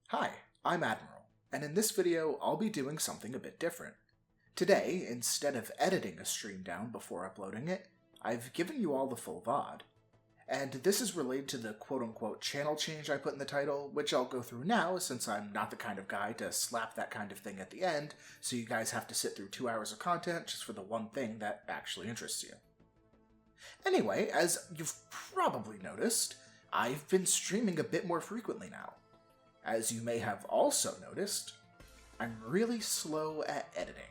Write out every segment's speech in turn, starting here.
Hi, I'm Admiral, and in this video I'll be doing something a bit different. Today, instead of editing a stream down before uploading it, I've given you all the full VOD. And this is related to the quote-unquote channel change I put in the title, which I'll go through now since I'm not the kind of guy to slap that kind of thing at the end, so you guys have to sit through 2 hours of content just for the one thing that actually interests you. Anyway, as you've probably noticed, I've been streaming a bit more frequently now. As you may have also noticed, I'm really slow at editing.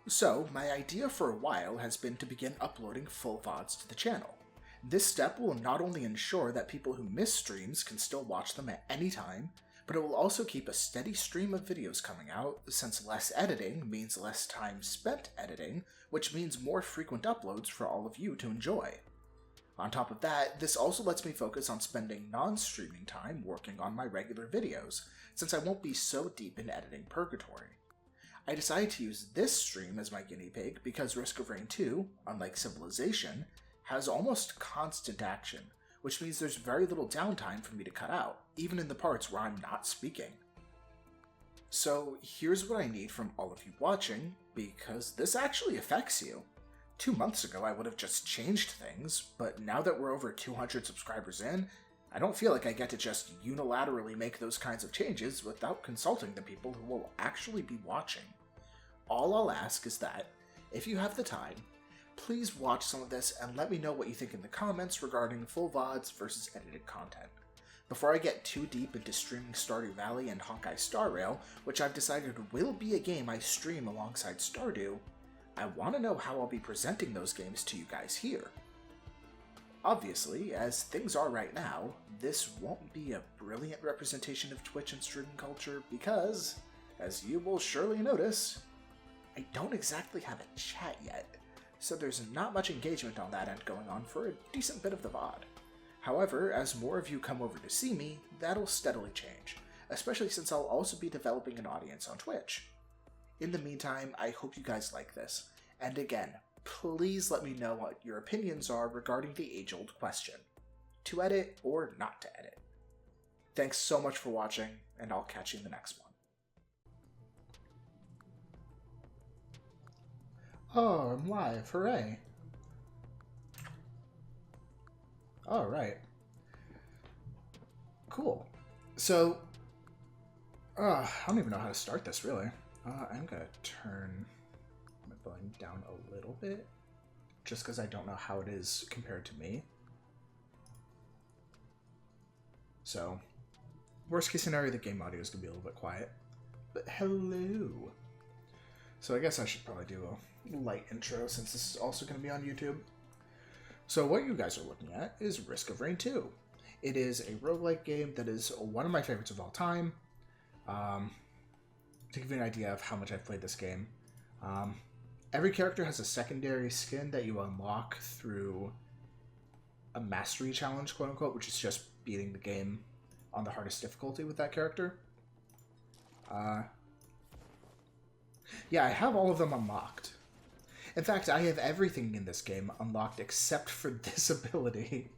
So, my idea for a while has been to begin uploading full VODs to the channel. This step will not only ensure that people who miss streams can still watch them at any time, but it will also keep a steady stream of videos coming out, since less editing means less time spent editing, which means more frequent uploads for all of you to enjoy. On top of that, this also lets me focus on spending non-streaming time working on my regular videos, since I won't be so deep in editing purgatory. I decided to use this stream as my guinea pig because Risk of Rain 2, unlike Civilization, has almost constant action, which means there's very little downtime for me to cut out, even in the parts where I'm not speaking. So here's what I need from all of you watching, because this actually affects you. 2 months ago I would have just changed things, but now that we're over 200 subscribers in, I don't feel like I get to just unilaterally make those kinds of changes without consulting the people who will actually be watching. All I'll ask is that, if you have the time, please watch some of this and let me know what you think in the comments regarding full VODs versus edited content. Before I get too deep into streaming Stardew Valley and Honkai Star Rail, which I've decided will be a game I stream alongside Stardew, I want to know how I'll be presenting those games to you guys here. Obviously, as things are right now, this won't be a brilliant representation of Twitch and streaming culture because, as you will surely notice, I don't exactly have a chat yet, so there's not much engagement on that end going on for a decent bit of the VOD. However, as more of you come over to see me, that'll steadily change, especially since I'll also be developing an audience on Twitch. In the meantime, I hope you guys like this, and again, please let me know what your opinions are regarding the age-old question: to edit or not to edit. Thanks so much for watching, and I'll catch you in the next one. Oh, I'm live, hooray! Alright. Cool. So, I don't even know how to start this, really. I'm gonna turn my volume down a little bit, just because I don't know how it is compared to me. So, worst case scenario, the game audio is gonna be a little bit quiet. But hello! So I guess I should probably do a light intro, since this is also gonna be on YouTube. So what you guys are looking at is Risk of Rain 2. It is a roguelike game that is one of my favorites of all time. To give you an idea of how much I've played this game, every character has a secondary skin that you unlock through a mastery challenge, quote-unquote, which is just beating the game on the hardest difficulty with that character. Yeah, I have all of them unlocked. In fact, I have everything in this game unlocked except for this ability,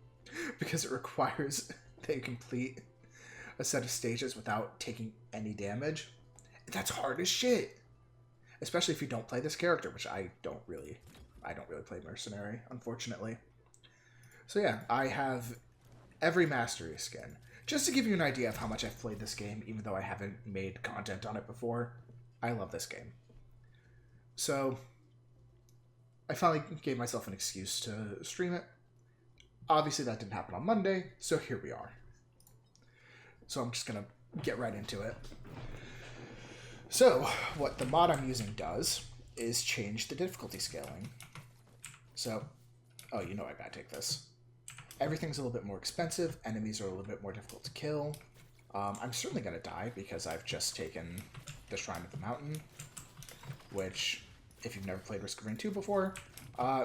because it requires that you complete a set of stages without taking any damage. That's hard as shit! Especially if you don't play this character, which I don't really play Mercenary, unfortunately. So yeah, I have every mastery skin. Just to give you an idea of how much I've played this game, even though I haven't made content on it before, I love this game. So, I finally gave myself an excuse to stream it. Obviously that didn't happen on Monday, so here we are. So I'm just gonna get right into it. So, what the mod I'm using does is change the difficulty scaling. So, oh, you know I gotta take this. Everything's a little bit more expensive, enemies are a little bit more difficult to kill. I'm certainly gonna die because I've just taken the Shrine of the Mountain, which, if you've never played Risk of Rain 2 before,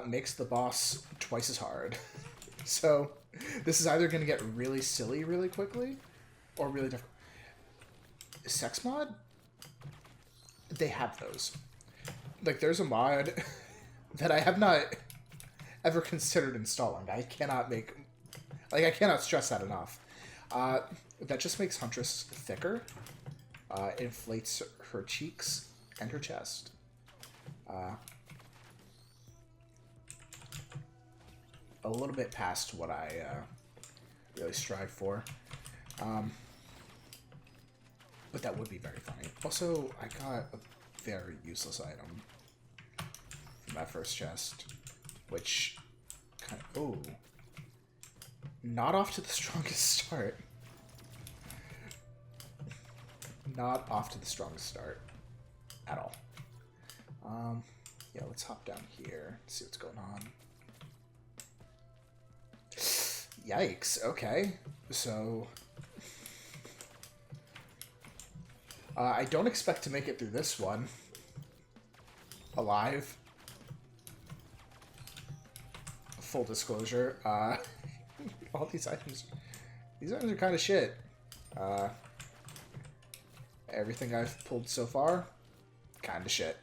makes the boss twice as hard. So, this is either gonna get really silly really quickly, or really difficult. Sex mod? They have those. Like, there's a mod that I have not ever considered installing. I cannot stress that enough. That just makes Huntress thicker. Inflates her cheeks and her chest. A little bit past what I really strive for. But that would be very funny. Also, I got a very useless item from that first chest, which kind of... Oh. Not off to the strongest start. Not off to the strongest start at all. Yeah, let's hop down here, see what's going on. Yikes, okay. So... I don't expect to make it through this one alive. Full disclosure, all these items are kind of shit. Everything I've pulled so far, kind of shit.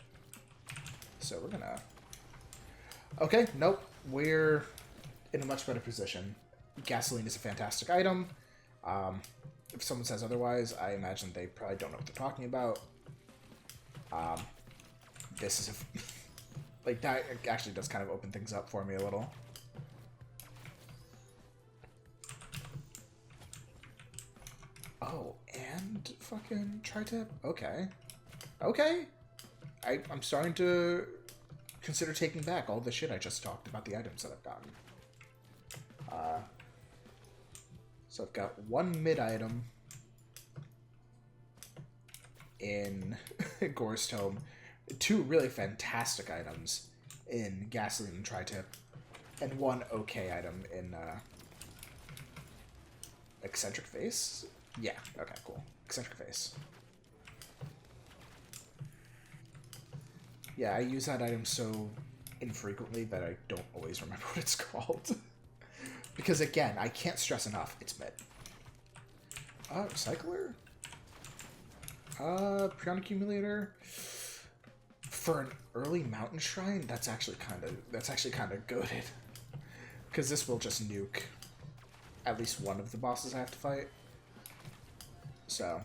So we're gonna... Okay, nope, we're in a much better position. Gasoline is a fantastic item. If someone says otherwise, I imagine they probably don't know what they're talking about. This is a... like, that actually does kind of open things up for me a little. Oh, and fucking tri-tip? Okay. Okay! I'm starting to consider taking back all the shit I just talked about the items that I've gotten. So I've got one mid-item in Gore's Tome, two really fantastic items in Gasoline and Tri-Tip, and one okay item in Eccentric Face? Yeah, okay, cool. Eccentric Face. Yeah, I use that item so infrequently that I don't always remember what it's called. Because, again, I can't stress enough, it's mid. Recycler? Prion Accumulator? For an early Mountain Shrine, that's actually kind of goated. Because this will just nuke at least one of the bosses I have to fight. So,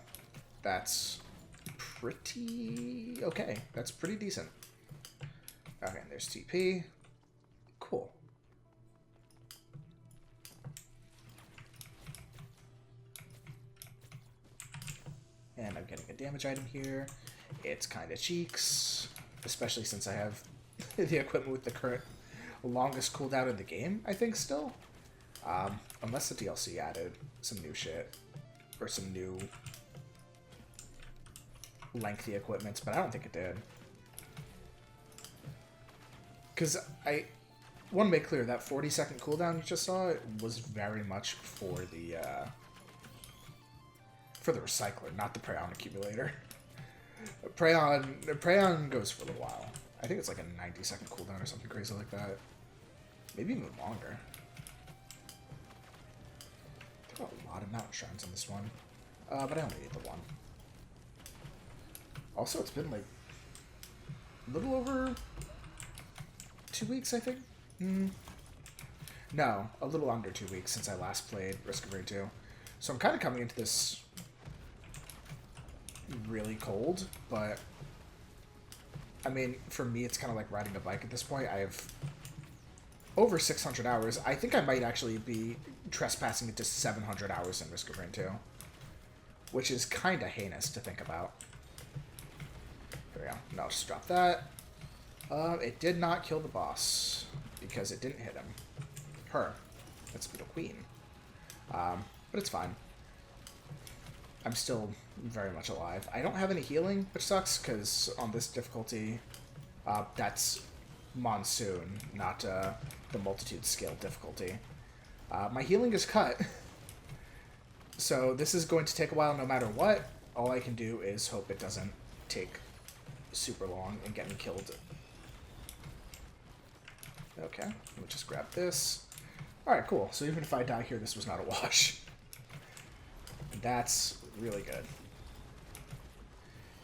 that's pretty okay. That's pretty decent. Okay, and there's TP. Cool. And I'm getting a damage item here. It's kind of cheeks, especially since I have the equipment with the current longest cooldown in the game, I think, still. Unless the DLC added some new shit, or some new lengthy equipments, but I don't think it did. Because I want to make clear that 40-second cooldown you just saw was very much for the recycler, not the Prion Accumulator. Prion goes for a little while. I think it's like a 90-second cooldown or something crazy like that. Maybe even longer. There are a lot of mountain shrines in this one. But I only need the one. Also, it's been like a little over 2 weeks, I think? No, a little under 2 weeks since I last played Risk of Rain 2. So I'm kind of coming into this really cold, but I mean, for me, it's kind of like riding a bike at this point. I have over 600 hours. I think I might actually be trespassing into 700 hours in Risk of Rain 2, which is kind of heinous to think about. There we go. No, just drop that. It did not kill the boss because it didn't hit him. Her. That's Beetle Queen. But it's fine. I'm still very much alive. I don't have any healing, which sucks, because on this difficulty, that's Monsoon, not the Multitude scale difficulty. My healing is cut, so this is going to take a while no matter what. All I can do is hope it doesn't take super long and get me killed. Okay, let me just grab this. Alright, cool. So even if I die here, this was not a wash. And that's really good.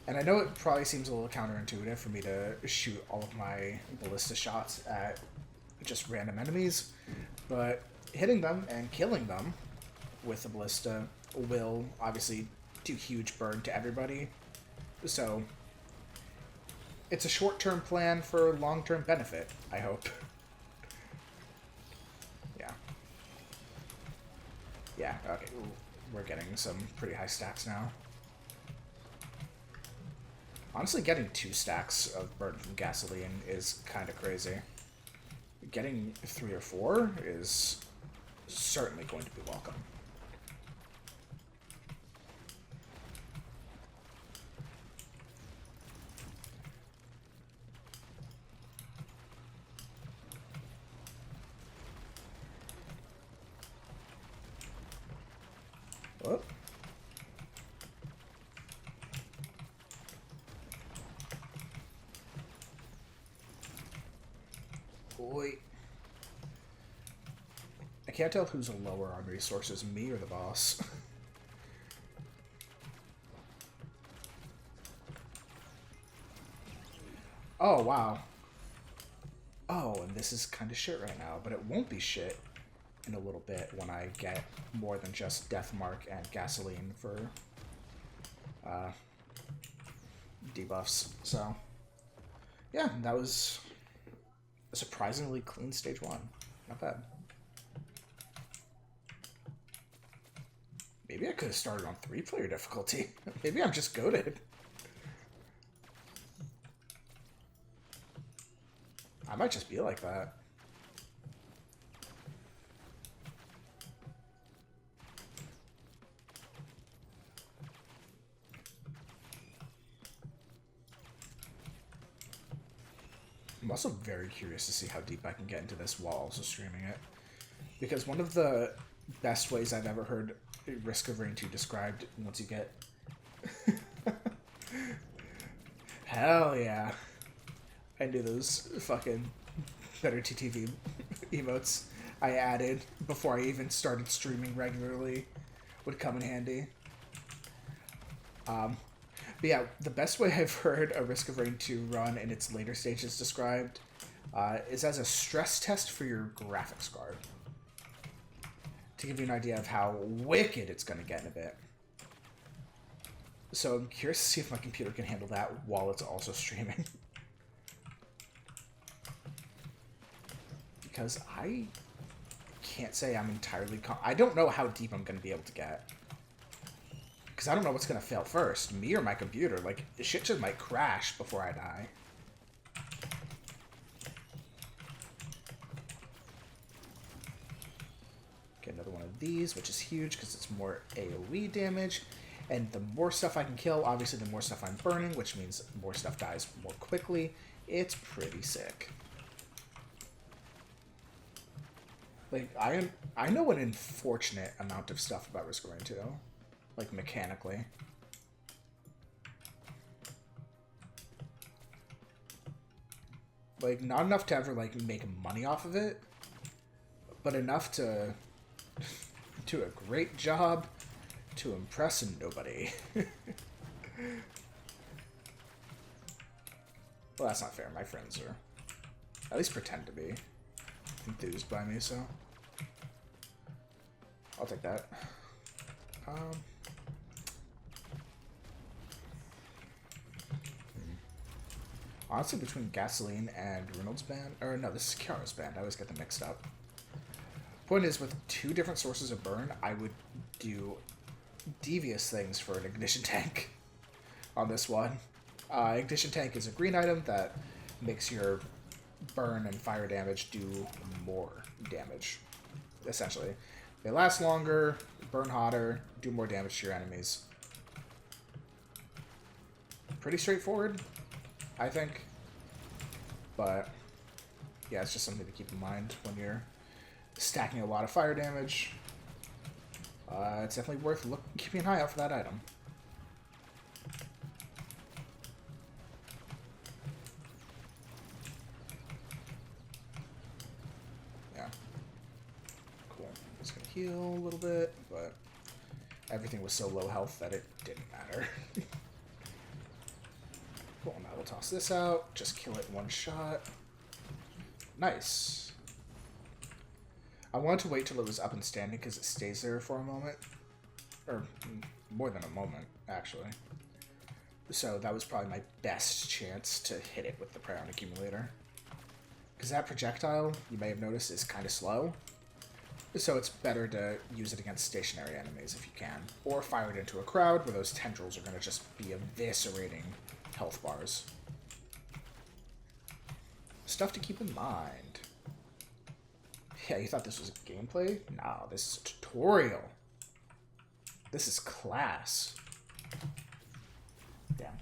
And I know it probably seems a little counterintuitive for me to shoot all of my ballista shots at just random enemies, but hitting them and killing them with the ballista will obviously do huge burn to everybody. So it's a short-term plan for long-term benefit, I hope. Yeah. Yeah, okay. Ooh, we're getting some pretty high stacks now. Honestly, getting 2 stacks of burn from gasoline is kind of crazy. Getting 3 or 4 is certainly going to be welcome. Whoop. Boy. I can't tell who's lower on resources, me or the boss. Oh, wow. Oh, and this is kind of shit right now, but it won't be shit in a little bit when I get more than just Deathmark and Gasoline for debuffs. So, yeah, that was a surprisingly clean stage 1. Not bad. Maybe I could have started on 3-player difficulty. Maybe I'm just goated. I might just be like that. I'm also very curious to see how deep I can get into this while also streaming it. Because one of the best ways I've ever heard Risk of Rain 2 described, once you get... Hell yeah. I knew those fucking Better TTV emotes I added before I even started streaming regularly would come in handy. But yeah, the best way I've heard a Risk of Rain 2 run in its later stages described is as a stress test for your graphics card. To give you an idea of how wicked it's going to get in a bit. So I'm curious to see if my computer can handle that while it's also streaming. Because I can't say I'm entirely... I don't know how deep I'm going to be able to get. Because I don't know what's going to fail first, me or my computer. Like, shit just might crash before I die. Get another one of these, which is huge because it's more AoE damage. And the more stuff I can kill, obviously the more stuff I'm burning, which means more stuff dies more quickly. It's pretty sick. Like, I know an unfortunate amount of stuff about Risk of Rain 2. Like, mechanically. Like, not enough to ever, like, make money off of it, but enough to do a great job to impress nobody. Well, that's not fair. My friends are, at least pretend to be, enthused by me, so I'll take that. Honestly, between Gasoline and Reynolds Band, or no, this is Kiara's Band. I always get them mixed up. Point is, with 2 different sources of burn, I would do devious things for an Ignition Tank on this one. Ignition Tank is a green item that makes your burn and fire damage do more damage, essentially. They last longer, burn hotter, do more damage to your enemies. Pretty straightforward, I think. But, yeah, it's just something to keep in mind when you're stacking a lot of fire damage. It's definitely worth keeping an eye out for that item. Yeah. Cool. Just gonna heal a little bit, but everything was so low health that it didn't matter. Cool, now we'll toss this out. Just kill it in one shot. Nice. I wanted to wait till it was up and standing because it stays there for a moment. Or more than a moment, actually. So that was probably my best chance to hit it with the Prion Accumulator. Because that projectile, you may have noticed, is kind of slow. So it's better to use it against stationary enemies if you can. Or fire it into a crowd where those tendrils are going to just be eviscerating health bars. Stuff to keep in mind. Yeah, you thought this was a gameplay? No, this is a tutorial. This is class. Damn.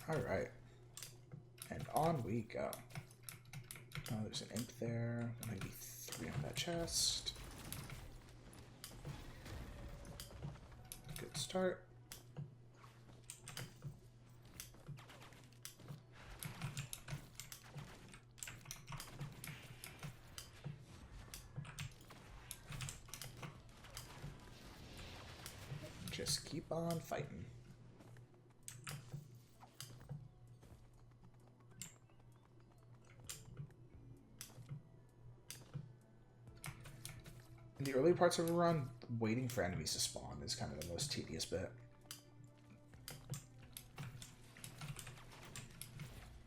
Alright. And on we go. Oh, there's an imp there. Maybe 3 on that chest. Good start. Just keep on fighting. In the early parts of a run, waiting for enemies to spawn is kind of the most tedious bit.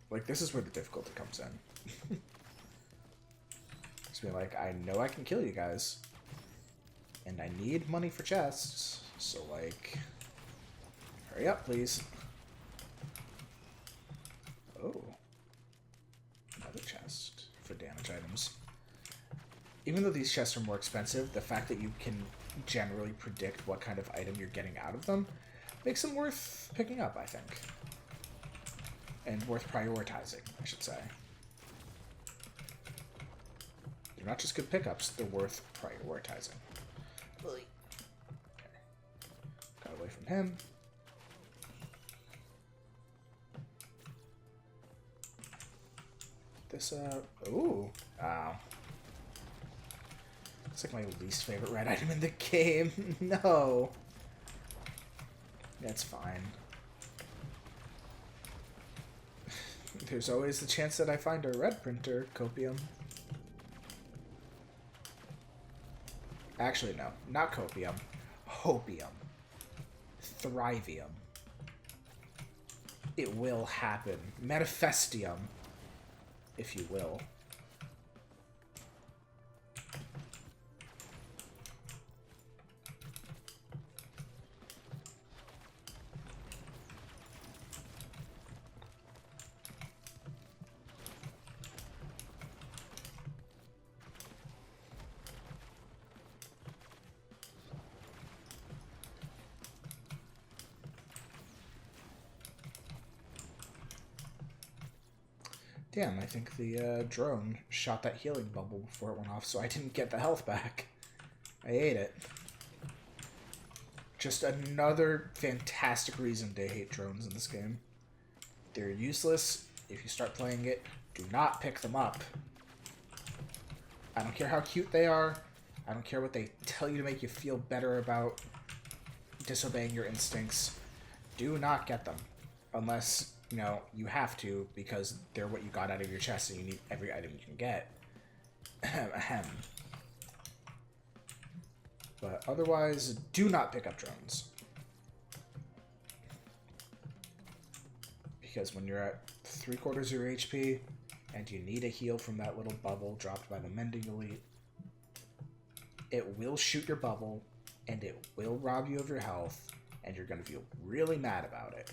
Like, this is where the difficulty comes in. Just be like, I know I can kill you guys. And I need money for chests, so, like, hurry up, please. Oh. Another chest for damage items. Even though these chests are more expensive, the fact that you can generally predict what kind of item you're getting out of them makes them worth picking up, I think. And worth prioritizing, I should say. They're not just good pickups, they're worth prioritizing. Okay. Got away from him. This, ooh. Wow. It's like my least favorite red item in the game. No. That's fine. There's always the chance that I find a red printer, Copium. Actually, no. Not Copium. Hopium. Thrivium. It will happen. Manifestium, if you will. Damn, I think the drone shot that healing bubble before it went off, so I didn't get the health back. I ate it. Just another fantastic reason to hate drones in this game. They're useless. If you start playing it, do not pick them up. I don't care how cute they are. I don't care what they tell you to make you feel better about disobeying your instincts. Do not get them. Unless, you know, you have to because they're what you got out of your chest and you need every item you can get. Ahem. But otherwise, do not pick up drones. Because when you're at 3/4 of your HP and you need a heal from that little bubble dropped by the Mending Elite, it will shoot your bubble and it will rob you of your health and you're going to feel really mad about it.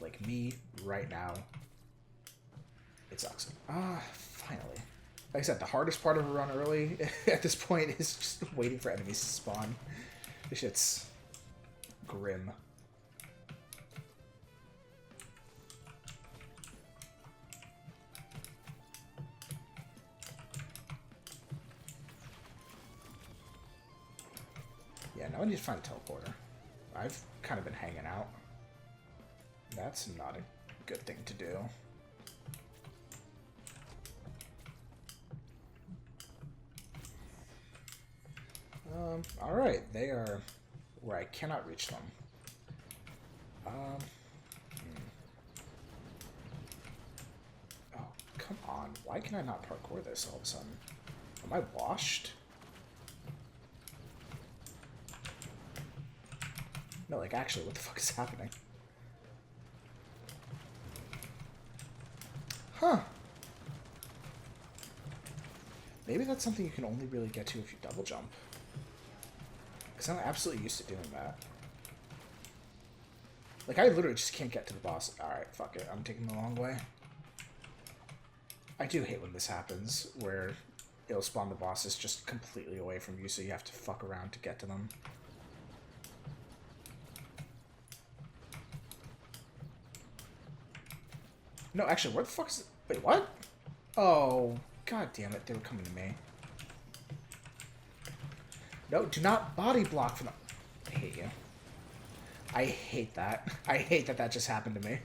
Like me right now. It sucks. Finally. Like I said, the hardest part of a run early at this point is just waiting for enemies to spawn. This shit's grim. Yeah, now I need to find a teleporter. I've kind of been hanging out. That's not a good thing to do. Alright, they are where I cannot reach them. on. Why can I not parkour this all of a sudden? Am I washed? No, like, actually, what the fuck is happening? Huh. Maybe that's something you can only really get to if you double jump. Because I'm absolutely used to doing that. Like, I literally just can't get to the boss. Alright, fuck it. I'm taking the long way. I do hate when this happens, where it'll spawn the bosses just completely away from you, so you have to fuck around to get to them. No, actually, where the fuck is it? Wait, what? Oh, god damn it. They were coming to me. No, do not body block from them. I hate you. I hate that. I hate that that just happened to me.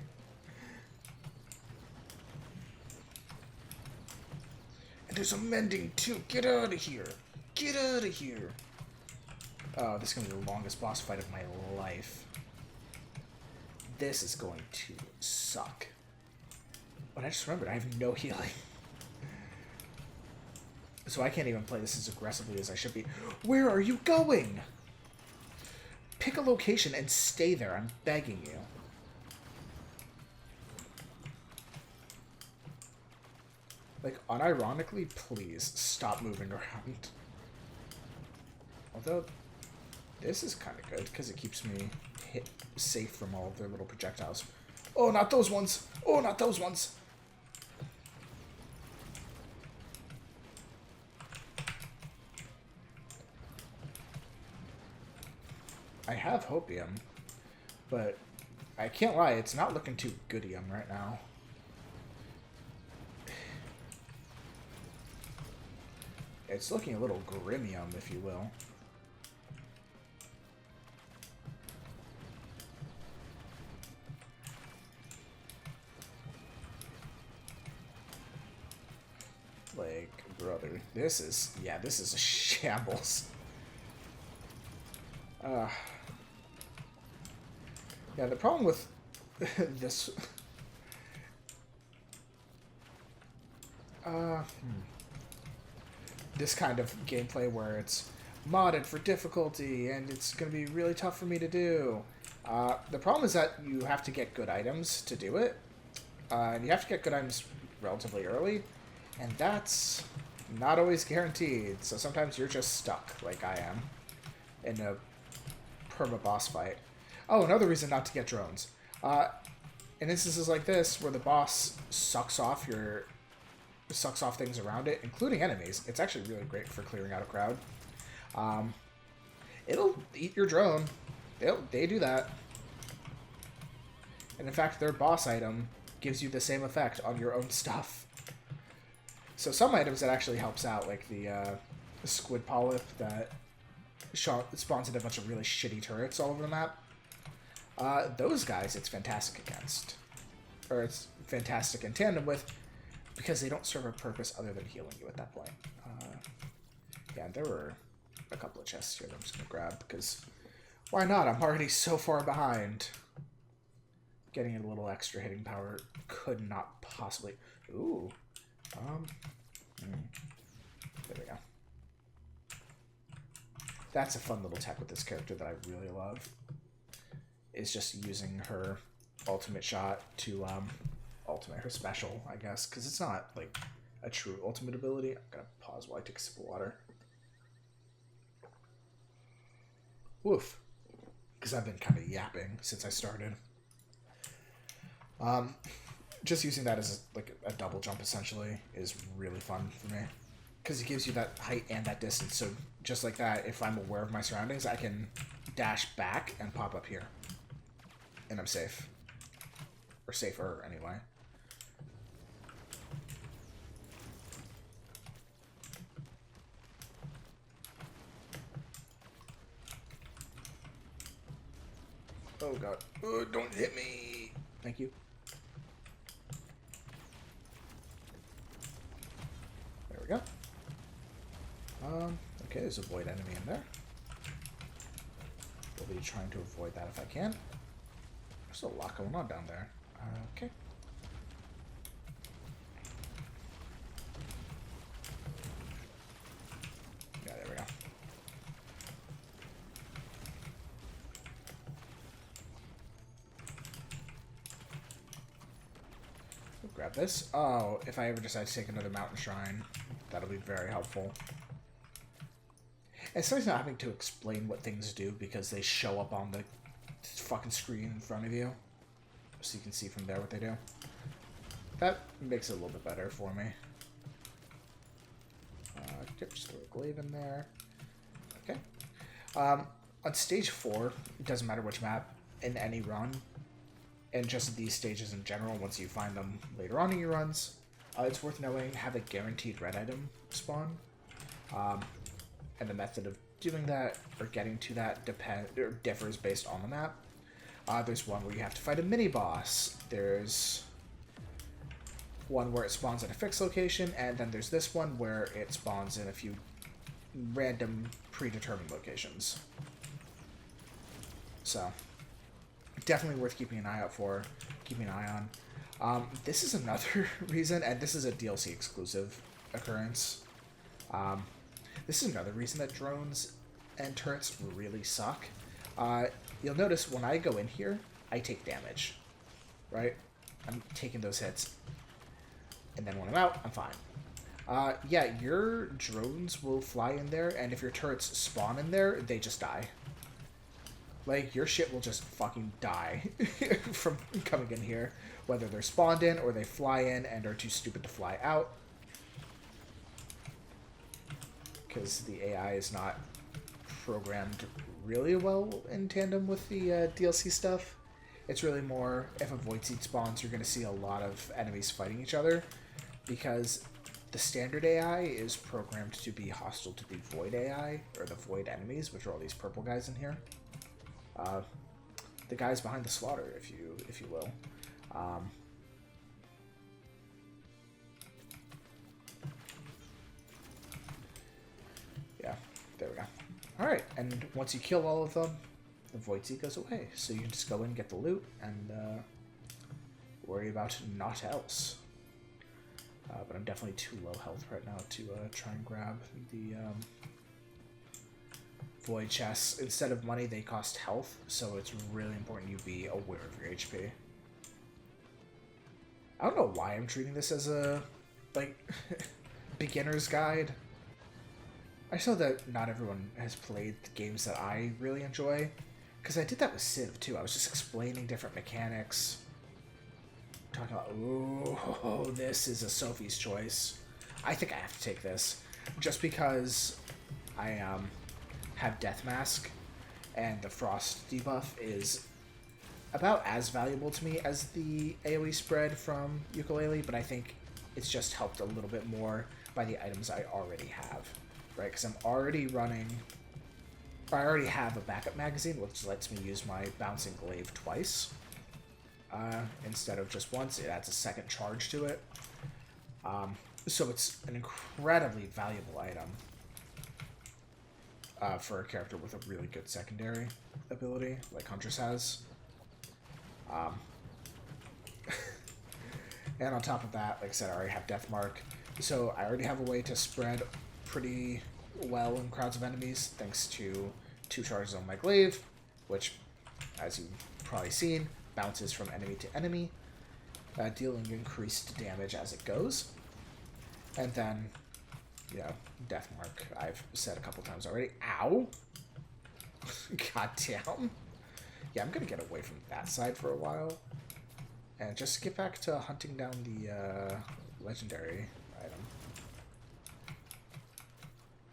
And there's a mending too. Get out of here. Get out of here. Oh, this is going to be the longest boss fight of my life. This is going to suck. But I just remembered I have no healing. So I can't even play this as aggressively as I should be. Where are you going? Pick a location and stay there. I'm begging you. Like, unironically, please stop moving around. Although, this is kind of good because it keeps me safe from all of their little projectiles. Oh, not those ones! Oh, not those ones! I have hopium, but I can't lie, it's not looking too goodium right now. It's looking a little grimium, if you will. Like, brother, this is a shambles. Yeah, the problem with this... this kind of gameplay where it's modded for difficulty and it's going to be really tough for me to do. The problem is that you have to get good items to do it. And you have to get good items relatively early. And that's not always guaranteed. So sometimes you're just stuck, like I am, in a perma-boss fight. Oh, another reason not to get drones. In instances like this, where the boss sucks off things around it, including enemies, it's actually really great for clearing out a crowd. It'll eat your drone. They do that. And in fact, their boss item gives you the same effect on your own stuff. So some items that actually helps out, like the squid polyp that spawns in a bunch of really shitty turrets all over the map. Those guys, it's fantastic against. Or it's fantastic in tandem with, because they don't serve a purpose other than healing you at that point. Yeah, there were a couple of chests here that I'm just going to grab, because why not? I'm already so far behind. Getting a little extra hitting power could not possibly... Ooh. There we go. That's a fun little tech with this character that I really love. Is just using her ultimate shot to ultimate her special, I guess, because it's not like a true ultimate ability. I'm gonna pause while I take a sip of water. Woof. Because I've been kind of yapping since I started. Just using that as like a double jump essentially is really fun for me. Because it gives you that height and that distance. So just like that, if I'm aware of my surroundings, I can dash back and pop up here. And I'm safe. Or safer, anyway. Oh god. Oh, don't hit me! Thank you. There we go. Okay, there's a void enemy in there. We'll be trying to avoid that if I can. There's a lot going on down there. Okay. grab this. Oh, if I ever decide to take another mountain shrine, that'll be very helpful. It's nice not having to explain what things do because they show up on the fucking screen in front of you. So you can see from there what they do. That makes it a little bit better for me. Just throw a glaive in there. Okay. On stage 4, it doesn't matter which map, in any run, and just these stages in general, once you find them later on in your runs, it's worth knowing have a guaranteed red item spawn. And the method of doing that, or getting to that, differs based on the map. There's one where you have to fight a mini-boss. There's one where it spawns at a fixed location, and then there's this one where it spawns in a few random predetermined locations. So, definitely worth keeping an eye out for, keeping an eye on. This is another reason, and this is a DLC exclusive occurrence. This is another reason that drones and turrets really suck. You'll notice when I go in here, I take damage, right? I'm taking those hits. And then when I'm out, I'm fine. Yeah, your drones will fly in there, and if your turrets spawn in there, they just die. Like, your shit will just fucking die from coming in here. Whether they're spawned in, or they fly in and are too stupid to fly out. Because the AI is not programmed really well in tandem with the DLC stuff. It's really more, if a Void Seed spawns, you're going to see a lot of enemies fighting each other. Because the standard AI is programmed to be hostile to the Void AI, or the Void enemies, which are all these purple guys in here. The guys behind the slaughter, if you will. Yeah, there we go. Alright, and once you kill all of them, the Void Seed goes away. So you can just go in and get the loot, and worry about naught else. But I'm definitely too low health right now to try and grab the Void chests. Instead of money, they cost health, so it's really important you be aware of your HP. I don't know why I'm treating this as a, like, beginner's guide. I just know that not everyone has played the games that I really enjoy, because I did that with Civ, too. I was just explaining different mechanics, talking about, oh, this is a Sophie's choice. I think I have to take this, just because I have Death Mask, and the Frost debuff is about as valuable to me as the AoE spread from Yooka-Laylee, but I think it's just helped a little bit more by the items I already have, right? Because I'm already running, I already have a backup magazine, which lets me use my Bouncing Glaive twice. Instead of just once, it adds a second charge to it. So it's an incredibly valuable item for a character with a really good secondary ability, like Huntress has. And on top of that, like I said, I already have Death Mark, so I already have a way to spread pretty well in crowds of enemies, thanks to 2 charges on my glaive, which, as you've probably seen, bounces from enemy to enemy, dealing increased damage as it goes. And then, you know, Death Mark, I've said a couple times already. Ow! God damn. Yeah, I'm gonna get away from that side for a while, and just get back to hunting down the legendary item.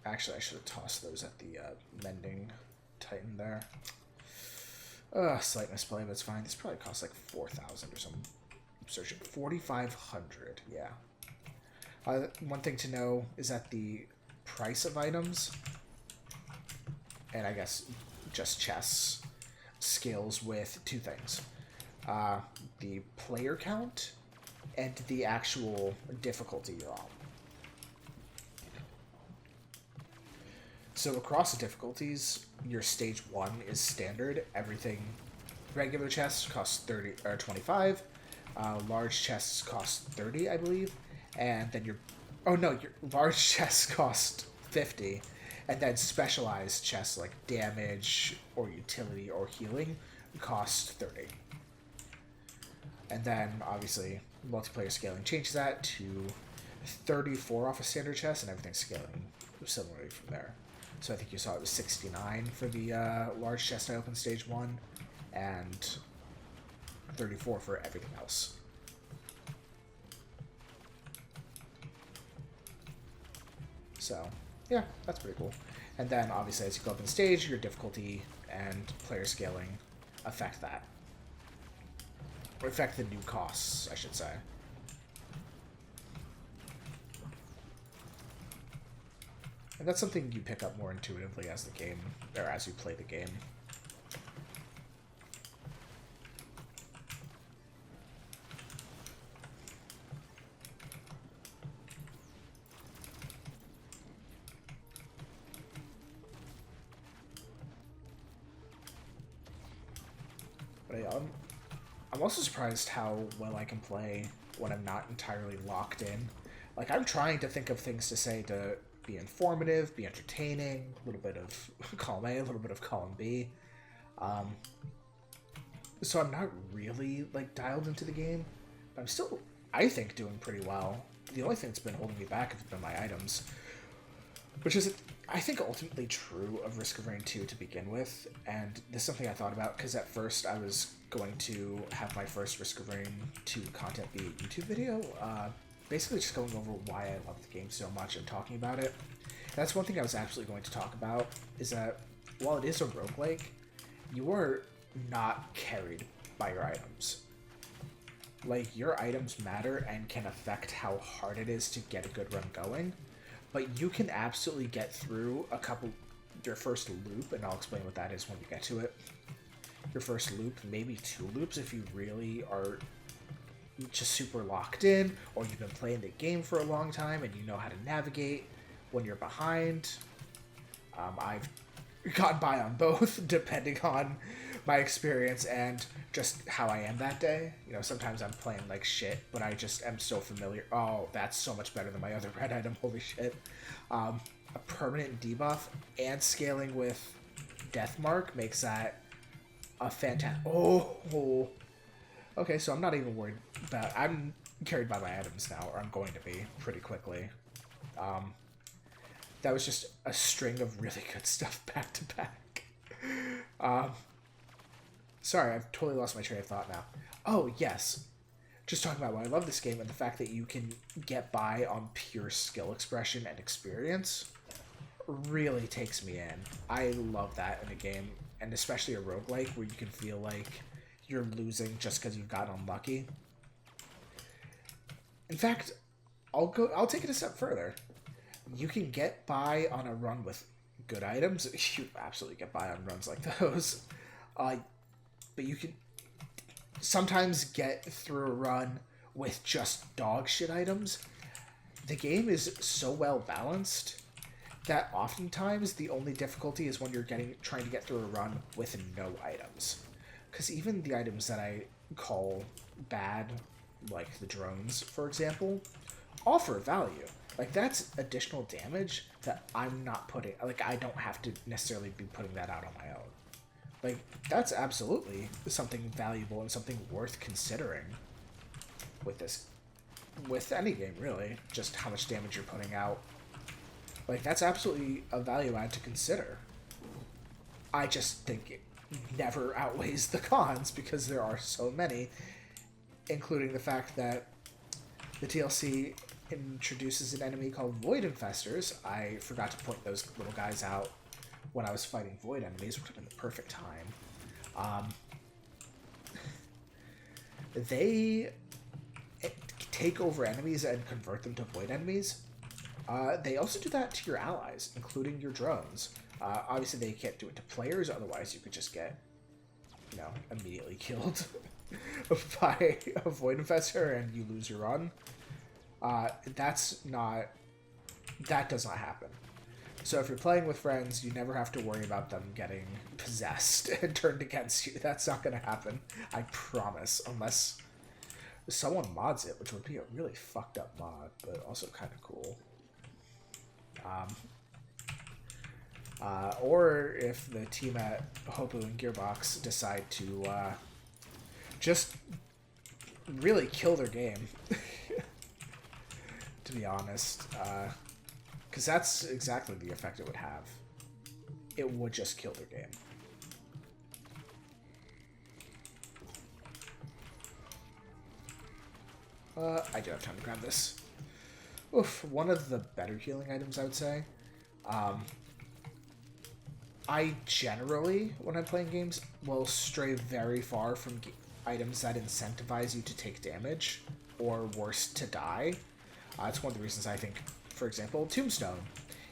Actually, I should have tossed those at the Mending Titan there. Slight misplay, but it's fine. This probably costs like 4,000 or something. Searching 4,500. Yeah. One thing to know is that the price of items, and I guess just chests, scales with 2 things: the player count and the actual difficulty you're on. So across the difficulties, your stage 1 is standard. Everything, regular chests cost 30 or 25. Large chests cost 30, I believe. And then your large chests cost 50. And then specialized chests like damage or utility or healing cost 30. And then obviously multiplayer scaling changes that to 34 off a standard chest, and everything's scaling similarly from there. So I think you saw it was 69 for the large chest I opened stage 1, and 34 for everything else. So, yeah, that's pretty cool. And then, obviously, as you go up in stage, your difficulty and player scaling affect that. Or affect the new costs, I should say. And that's something you pick up more intuitively as the game, or as you play the game. But I'm also surprised how well I can play when I'm not entirely locked in. Like, I'm trying to think of things to say to be informative, be entertaining, a little bit of column A, a little bit of column B. So I'm not really, like, dialed into the game. But I'm still, I think, doing pretty well. The only thing that's been holding me back has been my items. Which is, I think, ultimately true of Risk of Rain 2 to begin with. And this is something I thought about, because at first I was going to have my first Risk of Rain 2 content be a YouTube video. Basically just going over why I love the game so much and talking about it. And that's one thing I was absolutely going to talk about, is that while it is a roguelike, you are not carried by your items. Like, your items matter and can affect how hard it is to get a good run going, but you can absolutely get through your first loop, and I'll explain what that is when we get to it. Your first loop, maybe 2 loops if you really are just super locked in, or you've been playing the game for a long time and you know how to navigate when you're behind. I've gotten by on both, depending on my experience and just how I am that day. You know, sometimes I'm playing like shit, but I just am so familiar. Oh, that's so much better than my other red item, holy shit. A permanent debuff and scaling with Deathmark makes that a fantastic... Oh! Okay, so I'm not even worried about... I'm carried by my items now, or I'm going to be pretty quickly. That was just a string of really good stuff back to back. Sorry, I've totally lost my train of thought now. Oh, yes. Just talking about why I love this game and the fact that you can get by on pure skill expression and experience really takes me in. I love that in a game, and especially a roguelike where you can feel like you're losing just because you've gotten unlucky. In fact, I'll take it a step further. You can get by on a run with good items. You absolutely get by on runs like those. But you can sometimes get through a run with just dog shit items. The game is so well balanced that oftentimes the only difficulty is when you're trying to get through a run with no items. Because even the items that I call bad, like the drones, for example, offer value. Like, that's additional damage that I'm not putting... Like, I don't have to necessarily be putting that out on my own. Like, that's absolutely something valuable and something worth considering with this. With any game, really. Just how much damage you're putting out. Like, that's absolutely a value add to consider. I just think it never outweighs the cons because there are so many, including the fact that the TLC introduces an enemy called Void Infestors. I forgot to point those little guys out when I was fighting Void enemies, which would have been the perfect time. They take over enemies and convert them to Void enemies. They also do that to your allies, including your drones. Obviously, they can't do it to players, otherwise you could just get, immediately killed by a Void Infestor and you lose your run. That does not happen. So if you're playing with friends, you never have to worry about them getting possessed and turned against you. That's not going to happen, I promise, unless someone mods it, which would be a really fucked up mod, but also kind of cool. Or if the team at Hopu and Gearbox decide to just really kill their game, to be honest. Because that's exactly the effect it would have. It would just kill their game. I do have time to grab this. Oof, one of the better healing items, I would say. I generally, when I'm playing games, will stray very far from items that incentivize you to take damage, or worse, to die. It's one of the reasons I think, for example, Tombstone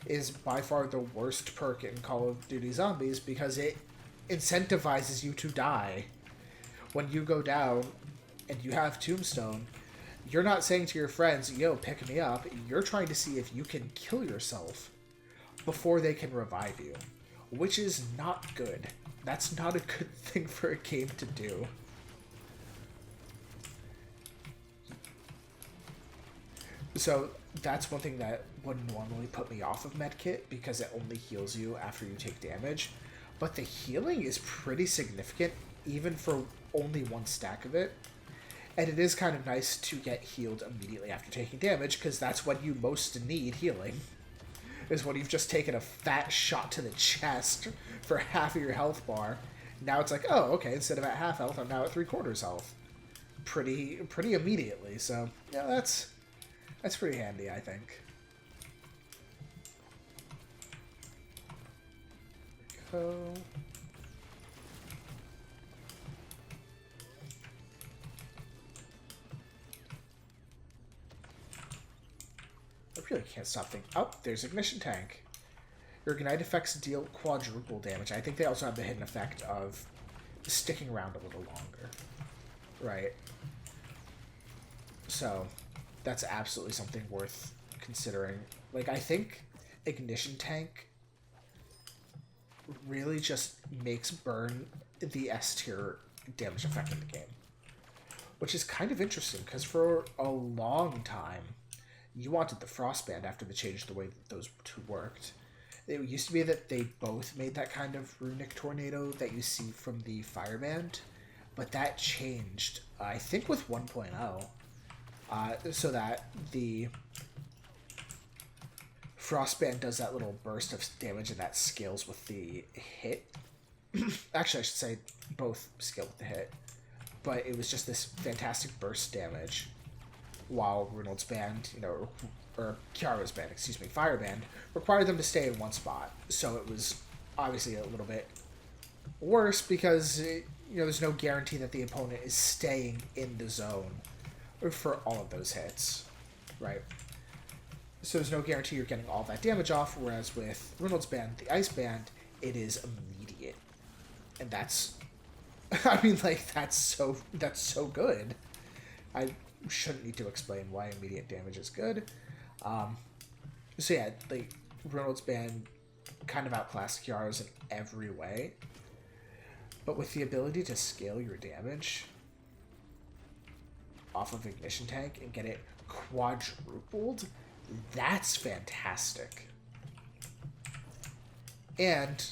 is by far the worst perk in Call of Duty Zombies because it incentivizes you to die. When you go down and you have Tombstone, you're not saying to your friends, yo, pick me up. You're trying to see if you can kill yourself before they can revive you, which is not good. That's not a good thing for a game to do. So that's one thing that would normally put me off of Medkit, because it only heals you after you take damage. But the healing is pretty significant, even for only one stack of it. And it is kind of nice to get healed immediately after taking damage, because that's when you most need healing. Is when you've just taken a fat shot to the chest for half of your health bar. Now it's like, oh, okay, instead of at half health, I'm now at 3/4 health. Pretty immediately, so yeah, that's pretty handy, I think. There we go. I really can't stop thinking. Oh, there's Ignition Tank. Your Ignite effects deal quadruple damage. I think they also have the hidden effect of sticking around a little longer. Right. So, that's absolutely something worth considering. Like, I think Ignition Tank really just makes burn the S tier damage effect in the game. Which is kind of interesting, because for a long time, you wanted the Frostband after they changed the way that those two worked. It used to be that they both made that kind of runic tornado that you see from the Fireband, but that changed, I think, with 1.0, so that the Frostband does that little burst of damage and that scales with the hit. Actually, I should say both scale with the hit, but it was just this fantastic burst damage, while Reynolds' band, or Kiara's band, Fireband, required them to stay in one spot. So it was obviously a little bit worse because, there's no guarantee that the opponent is staying in the zone for all of those hits, right? So there's no guarantee you're getting all that damage off, whereas with Reynolds' band, the Ice Band, it is immediate. And that's, that's so good. I shouldn't need to explain why immediate damage is good. So yeah, like, Reynolds' band kind of outclassed Kiara's in every way, but with the ability to scale your damage off of Ignition Tank and get it quadrupled, that's fantastic. And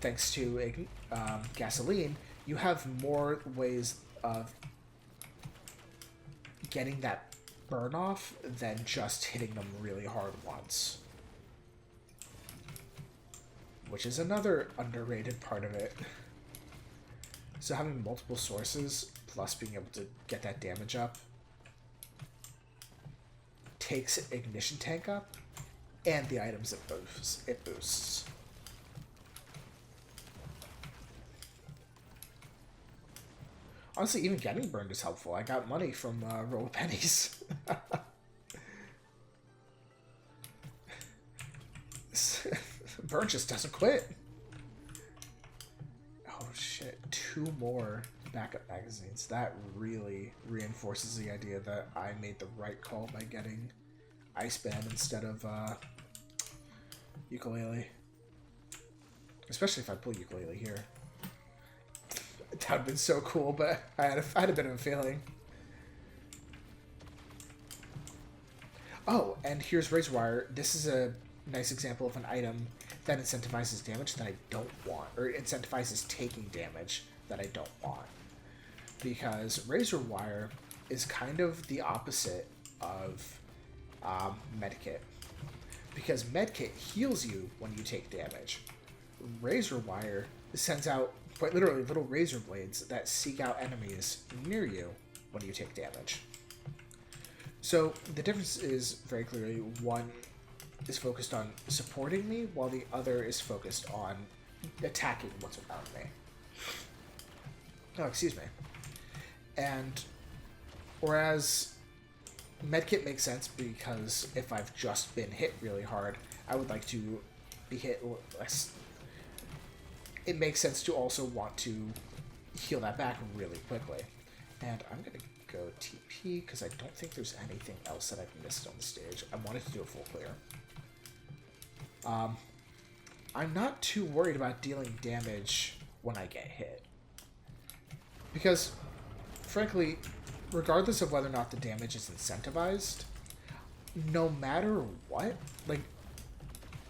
thanks to Gasoline, you have more ways of getting that burn off than just hitting them really hard once. Which is another underrated part of it. So having multiple sources, plus being able to get that damage up, takes Ignition Tank up, and the items it boosts. Honestly, even getting burned is helpful. I got money from Roll of Pennies. Burn just doesn't quit. Oh shit, 2 more backup magazines. That really reinforces the idea that I made the right call by getting Ice Band instead of Ukulele. Especially if I pull Ukulele here. That would have been so cool, but I had a bit of a feeling. Oh, and here's Razorwire. This is a nice example of an item that incentivizes damage that I don't want, or incentivizes taking damage that I don't want. because Razor Wire is kind of the opposite of Medkit. Because Medkit heals you when you take damage. Razor Wire sends out, quite literally, little razor blades that seek out enemies near you when you take damage. So the difference is very clearly one is focused on supporting me, while the other is focused on attacking what's around me. Oh, excuse me. And whereas Medkit makes sense because if I've just been hit really hard, I would like to be hit less. It makes sense to also want to heal that back really quickly. And I'm going to go TP because I don't think there's anything else that I've missed on the stage. I wanted to do a full clear. I'm not too worried about dealing damage when I get hit. Because, frankly, regardless of whether or not the damage is incentivized, no matter what, like,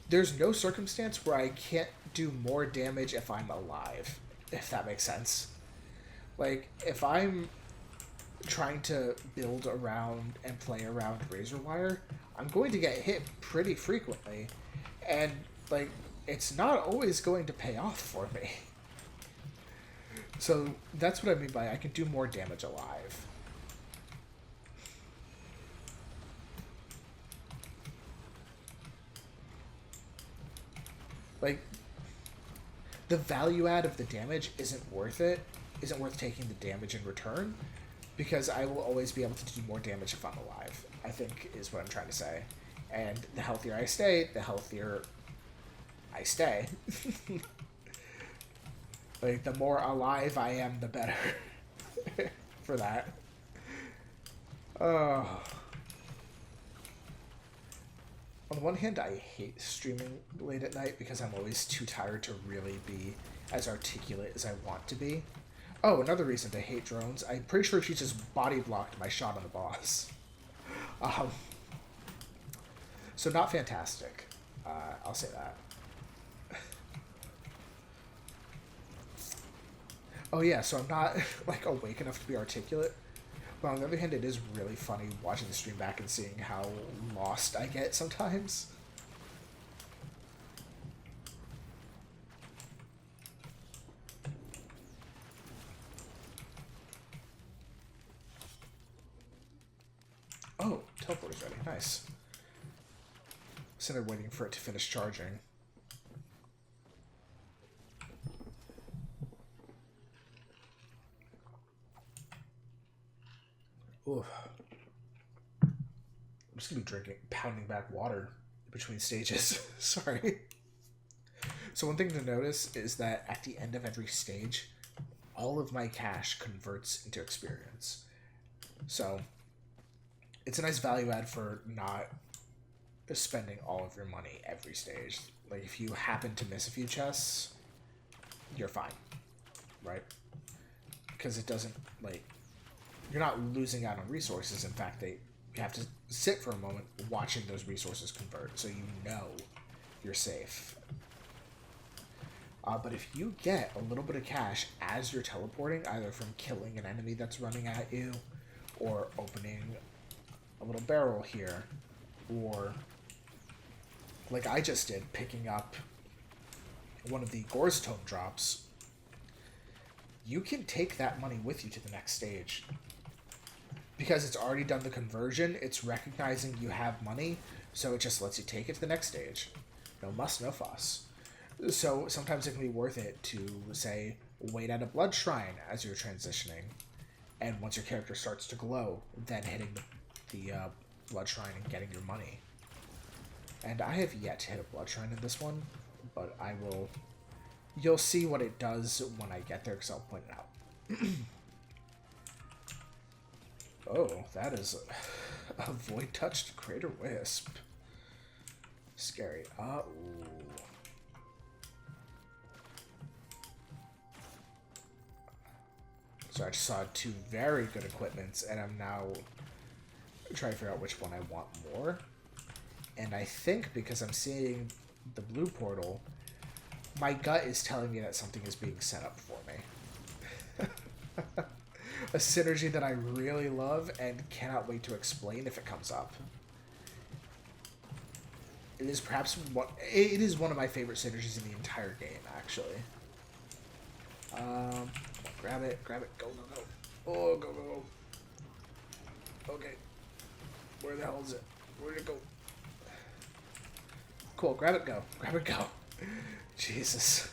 there's no circumstance where I can't do more damage if I'm alive, if that makes sense. Like, if I'm trying to build around and play around Razor Wire, I'm going to get hit pretty frequently, and, like, it's not always going to pay off for me. So that's what I mean by I can do more damage alive. Like, the value add of the damage isn't worth it, isn't worth taking the damage in return, because I will always be able to do more damage if I'm alive, I think is what I'm trying to say. And the healthier I stay, the healthier I stay. Like, the more alive I am, the better for that. Oh. On the one hand, I hate streaming late at night because I'm always too tired to really be as articulate as I want to be. Oh, another reason to hate drones. I'm pretty sure she just body blocked my shot on the boss. So not fantastic. I'll say that. Oh yeah, so I'm not, like, awake enough to be articulate. But on the other hand, it is really funny watching the stream back and seeing how lost I get sometimes. Oh, teleport is ready. Nice. Sitting there waiting for it to finish charging. Oof. I'm just gonna be pounding back water between stages. Sorry. So one thing to notice is that at the end of every stage, all of my cash converts into experience. So it's a nice value add for not spending all of your money every stage. Like, if you happen to miss a few chests, you're fine, right? Because it doesn't, like, you're not losing out on resources. In fact, you have to sit for a moment watching those resources convert, so you know you're safe. But if you get a little bit of cash as you're teleporting, either from killing an enemy that's running at you, or opening a little barrel here, or, like I just did, picking up one of the Gorz Tome drops, you can take that money with you to the next stage. Because it's already done the conversion, it's recognizing you have money, so it just lets you take it to the next stage. No muss, no fuss. So sometimes it can be worth it to, say, wait at a blood shrine as you're transitioning, and once your character starts to glow, then hitting the blood shrine and getting your money. And I have yet to hit a blood shrine in this one, but I will... You'll see what it does when I get there, because I'll point it out. Oh, that is a void-touched Crater Wisp. Scary. Ooh. So I just saw two very good equipments, and I'm now trying to figure out which one I want more. And I think because I'm seeing the blue portal, my gut is telling me that something is being set up for me. a synergy that I really love and cannot wait to explain if it comes up. It is perhaps it is one of my favorite synergies in the entire game, actually. Grab it, go, go, go. Oh, go, go, go. Okay. Where the hell is it? Where'd it go? Cool, grab it, go. Grab it, go. Jesus.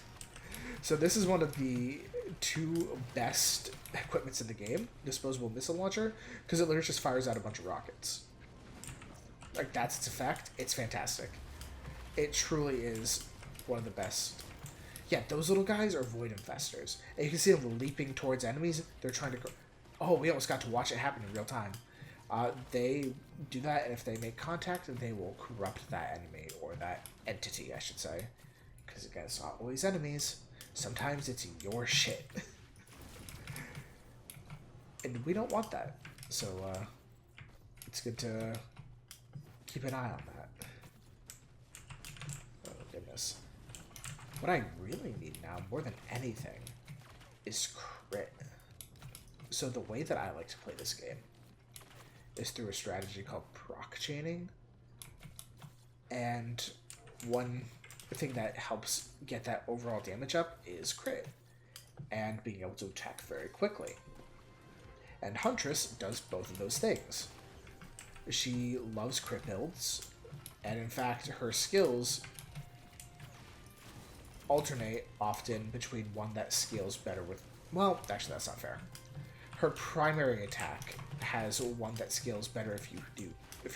So this is one of the 2 best equipments in the game, disposable missile launcher, because it literally just fires out a bunch of rockets. Like, that's its effect. It's fantastic. It truly is one of the best. Yeah, those little guys are void infestors. And you can see them leaping towards enemies. They're trying to... Oh, we almost got to watch it happen in real time. They do that, and if they make contact, they will corrupt that enemy, or that entity, I should say. Because, again, it's not always enemies. Sometimes it's your shit. And we don't want that. So, it's good to keep an eye on that. Oh, goodness. What I really need now, more than anything, is crit. So the way that I like to play this game is through a strategy called proc chaining. And one thing that helps get that overall damage up is crit. And being able to attack very quickly. And Huntress does both of those things. She loves crit builds, and in fact, her skills alternate often between one that scales better with... Well, actually, that's not fair. Her primary attack has one that scales better if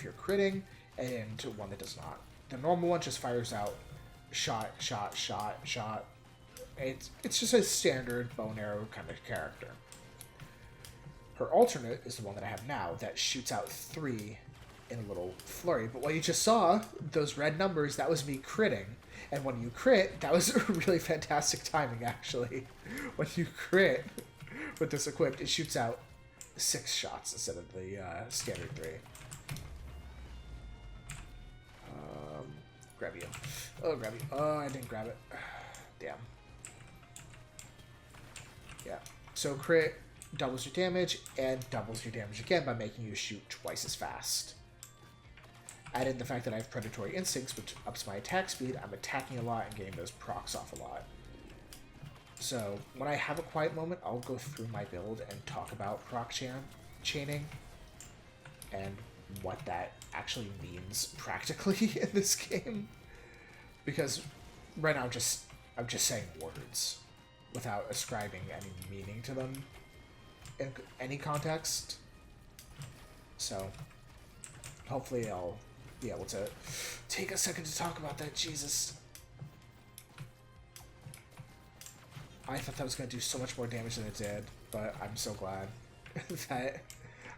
you're critting, and one that does not. The normal one just fires out shot, shot, shot, shot. It's just a standard bow and arrow kind of character. Her alternate is the one that I have now that shoots out 3 in a little flurry. But what you just saw, those red numbers, that was me critting. And when you crit, that was really fantastic timing, actually. When you crit with this equipped, it shoots out 6 shots instead of the standard 3. Grab you. Oh, grab you. Oh, I didn't grab it. Damn. Yeah. So crit doubles your damage, and doubles your damage again by making you shoot twice as fast. Add in the fact that I have Predatory Instincts, which ups my attack speed. I'm attacking a lot and getting those procs off a lot. So when I have a quiet moment, I'll go through my build and talk about proc chaining and what that actually means practically in this game. Because right now I'm just saying words without ascribing any meaning to them in any context. So hopefully I'll be able to take a second to talk about that. Jesus. I thought that was going to do so much more damage than it did, but I'm so glad that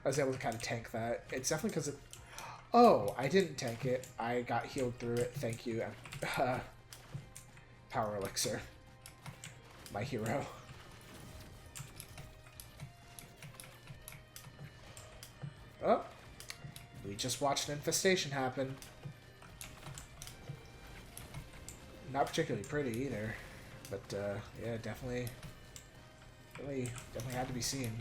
I was able to kind of tank that. It's definitely because it... Oh, I didn't tank it. I got healed through it. Thank you. Power Elixir. My hero. Oh. We just watched an infestation happen. Not particularly pretty either. But, yeah, definitely had to be seen.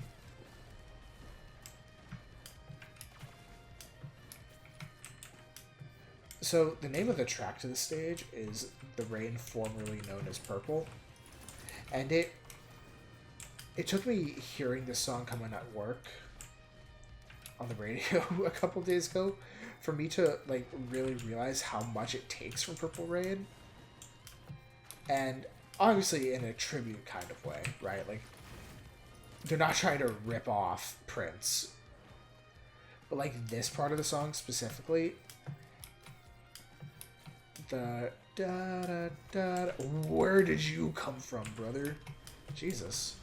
So, the name of the track to the stage is The Rain, formerly known as Purple. And it took me hearing this song coming at work on the radio a couple days ago for me to, like, really realize how much it takes from Purple Rain. And obviously in a tribute kind of way, right? Like, they're not trying to rip off Prince. But, like, this part of the song specifically, the da-da-da, where did you come from, brother? Jesus.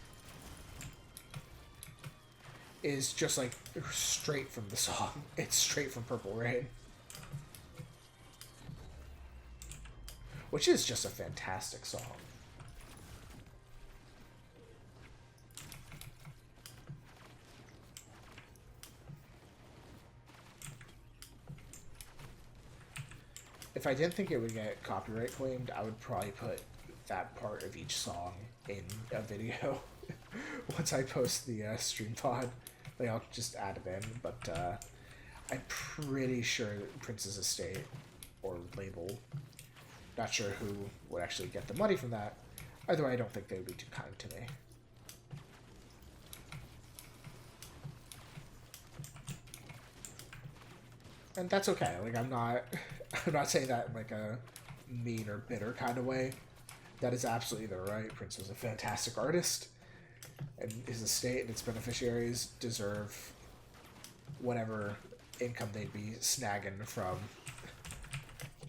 Is just, like, straight from the song. It's straight from Purple Rain. Which is just a fantastic song. If I didn't think it would get copyright claimed, I would probably put that part of each song in a video. once I post the stream pod. Like, I'll just add it in, but I'm pretty sure that Prince's Estate or label, not sure who would actually get the money from that. Either way, I don't think they would be too kind to me. And that's okay. Like, I'm not saying that in like a mean or bitter kind of way. That is absolutely the right. Prince was a fantastic artist, and his estate and its beneficiaries deserve whatever income they'd be snagging from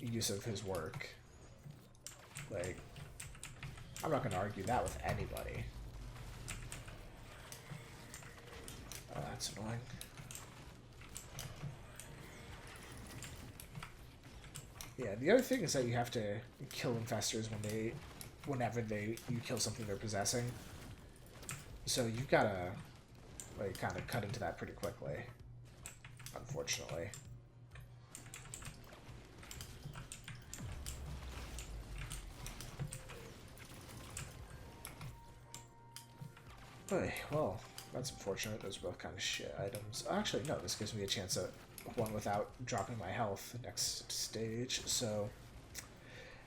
use of his work. Like, I'm not going to argue that with anybody. Oh, that's annoying. Yeah, the other thing is that you have to kill infestors whenever you kill something they're possessing. So you've got to, like, kind of cut into that pretty quickly, unfortunately. Well, that's unfortunate. Those are both kind of shit items. Actually, no, this gives me a chance at one without dropping my health next stage, so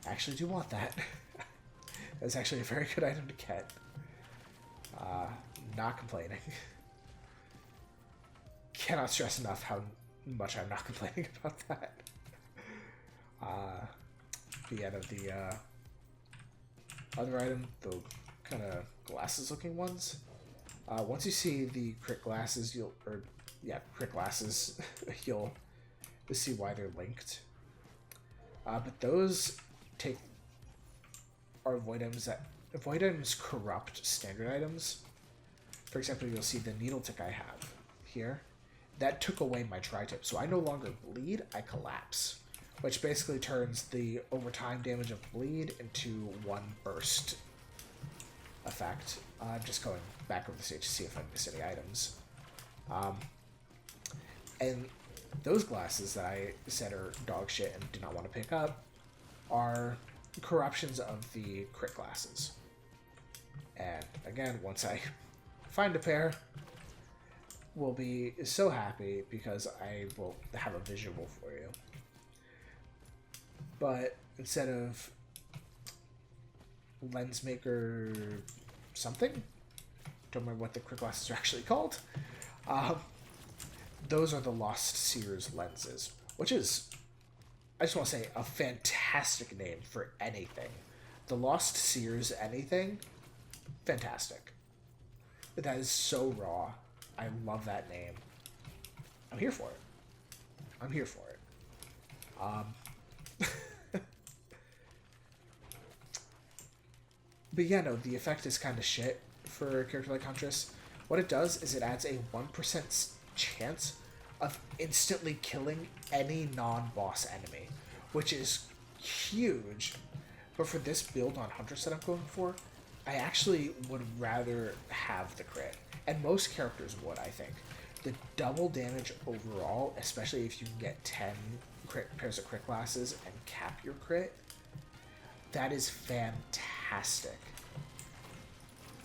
I actually do want that. That's actually a very good item to get. Not complaining. Cannot stress enough how much I'm not complaining about that. The end of the other item, the kind of glasses looking ones. Once you see the crit glasses, crit glasses, you'll see why they're linked. But those are void items corrupt standard items. For example, you'll see the needle tick I have here. That took away my tri-tip, so I no longer bleed, I collapse. Which basically turns the overtime damage of bleed into one burst effect. I'm just going back over the stage to see if I miss any items. And those glasses that I said are dog shit and did not want to pick up are corruptions of the crit glasses. And again, once I find a pair, we'll be so happy because I will have a visual for you. But instead of lens maker something, don't remember what the crit glasses are actually called, those are the Lost Seers lenses, which is, I just want to say, a fantastic name for anything. The Lost Seers anything, fantastic. That is so raw. I love that name. I'm here for it. I'm here for it. But yeah, no, the effect is kind of shit for a character like Huntress. What it does is it adds a 1% chance of instantly killing any non-boss enemy, which is huge. But for this build on Huntress that I'm going for, I actually would rather have the crit. And most characters would, I think. The double damage overall, especially if you can get 10 pairs of crit glasses and cap your crit, that is fantastic.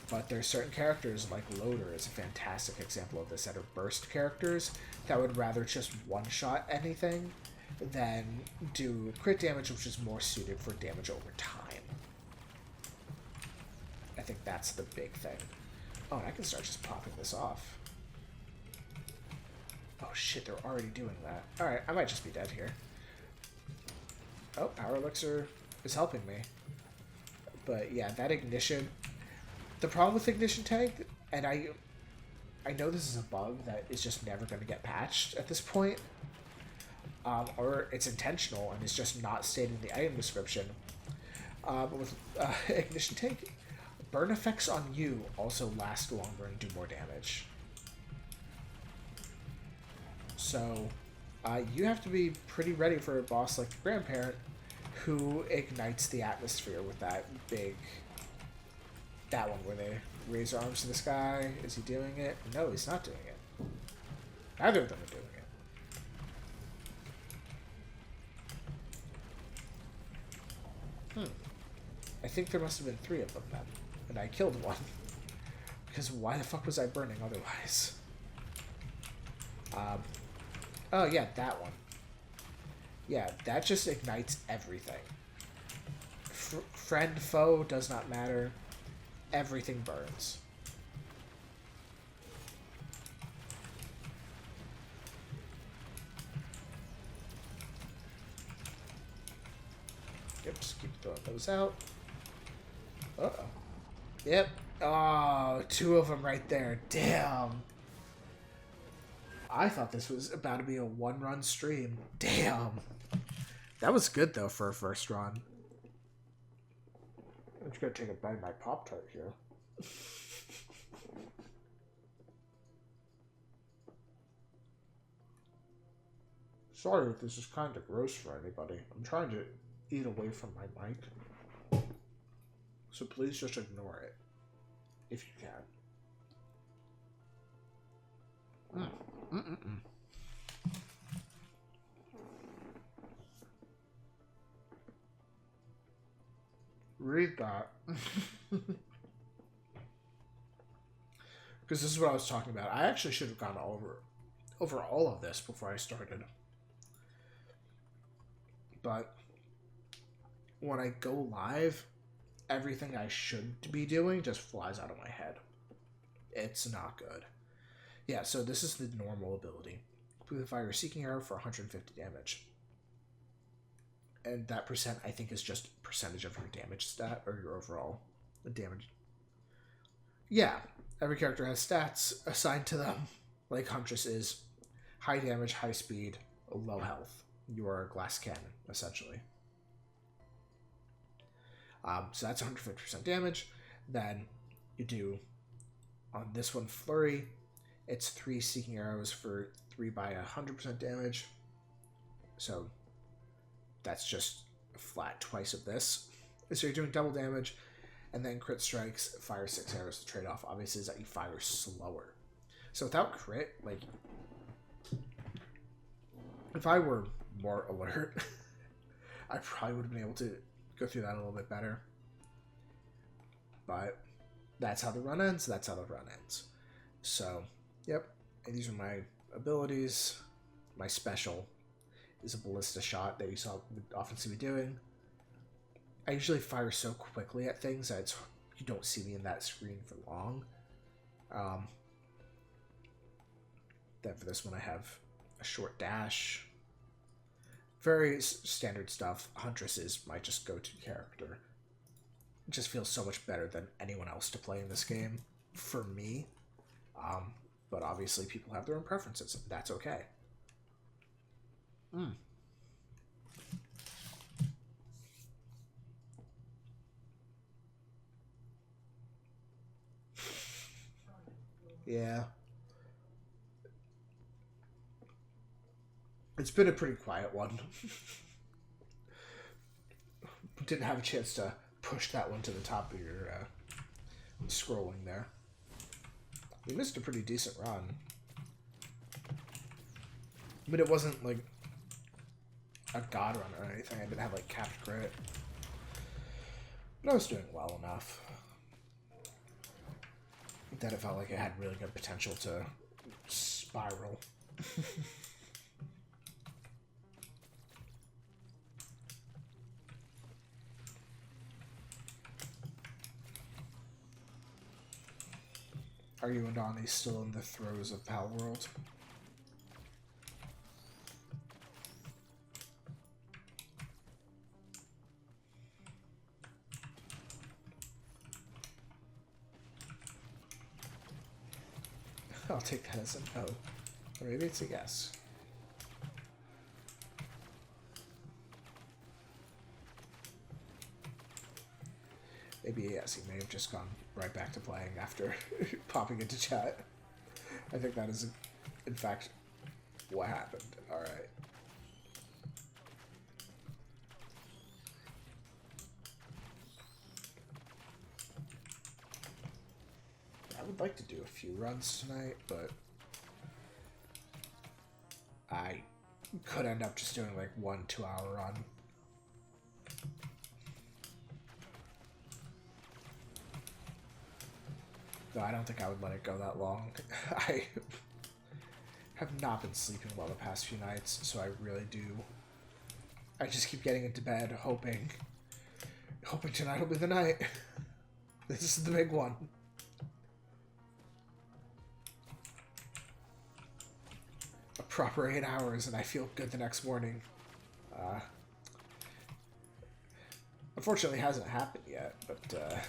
But there's certain characters, like Loader is a fantastic example of this, that are burst characters that would rather just one-shot anything than do crit damage, which is more suited for damage over time. I think that's the big thing. Oh, and I can start just popping this off. Oh shit, they're already doing that. Alright, I might just be dead here. Oh, Power Elixir is helping me. But yeah, that ignition... The problem with Ignition Tank, and I know this is a bug that is just never going to get patched at this point, or it's intentional and it's just not stated in the item description. But with Ignition Tank, burn effects on you also last longer and do more damage. So you have to be pretty ready for a boss like the Grandparent, who ignites the atmosphere with that big... That one where they raise their arms to the sky. Is he doing it? No, he's not doing it. Neither of them are doing it. I think there must have been 3 of them then. And I killed one. Because why the fuck was I burning otherwise? Oh yeah, that one. Yeah, that just ignites everything. Friend, foe, does not matter. Everything burns. Yep, just keep throwing those out. Uh-oh. Yep. Oh, 2 of them right there. Damn. I thought this was about to be a 1-run stream. Damn. That was good, though, for a first run. I'm just gonna take a bite of my Pop-Tart here. Sorry if this is kind of gross for anybody. I'm trying to eat away from my mic. So please just ignore it. If you can. Read that. Because this is what I was talking about. I actually should have gone over all of this before I started. But when I go live, everything I should be doing just flies out of my head. It's not good. Yeah, so this is the normal ability. Completely fire a Seeking Arrow for 150 damage. And that percent, I think, is just percentage of your damage stat, or your overall damage. Yeah, every character has stats assigned to them. Like Huntress is high damage, high speed, low health. You are a glass cannon, essentially. So that's 150% damage. Then you do, on this one, Flurry. It's 3 Seeking Arrows for 3 by 100% damage. So that's just flat twice of this. So you're doing double damage. And then Crit Strikes, fire 6 arrows. The trade-off, obviously, is that you fire slower. So without crit, like, if I were more alert, I probably would have been able to go through that a little bit better. But that's how the run ends. That's how the run ends. So, yep. And these are my abilities. My special is a ballista shot that would often see me doing. I usually fire so quickly at things that you don't see me in that screen for long. Then for this one, I have a short dash. Very standard stuff. Huntress is my just go-to character. It just feels so much better than anyone else to play in this game, for me. But obviously people have their own preferences. That's okay. Yeah. It's been a pretty quiet one. Didn't have a chance to push that one to the top of your scrolling there. We missed a pretty decent run. But it wasn't like a god run or anything. I didn't have like capped crit. But I was doing well enough that it felt like it had really good potential to spiral. Are you and Donnie still in the throes of Pal World? I'll take that as a no. Or maybe it's a yes. Maybe yes, he may have just gone right back to playing after popping into chat. I think that is, in fact, what happened. Alright. I would like to do a few runs tonight, but I could end up just doing like 1 2-hour run. Though I don't think I would let it go that long. I have not been sleeping well the past few nights, so I really do. I just keep getting into bed, hoping tonight will be the night. This is the big one. A proper 8 hours, and I feel good the next morning. Unfortunately, it hasn't happened yet, but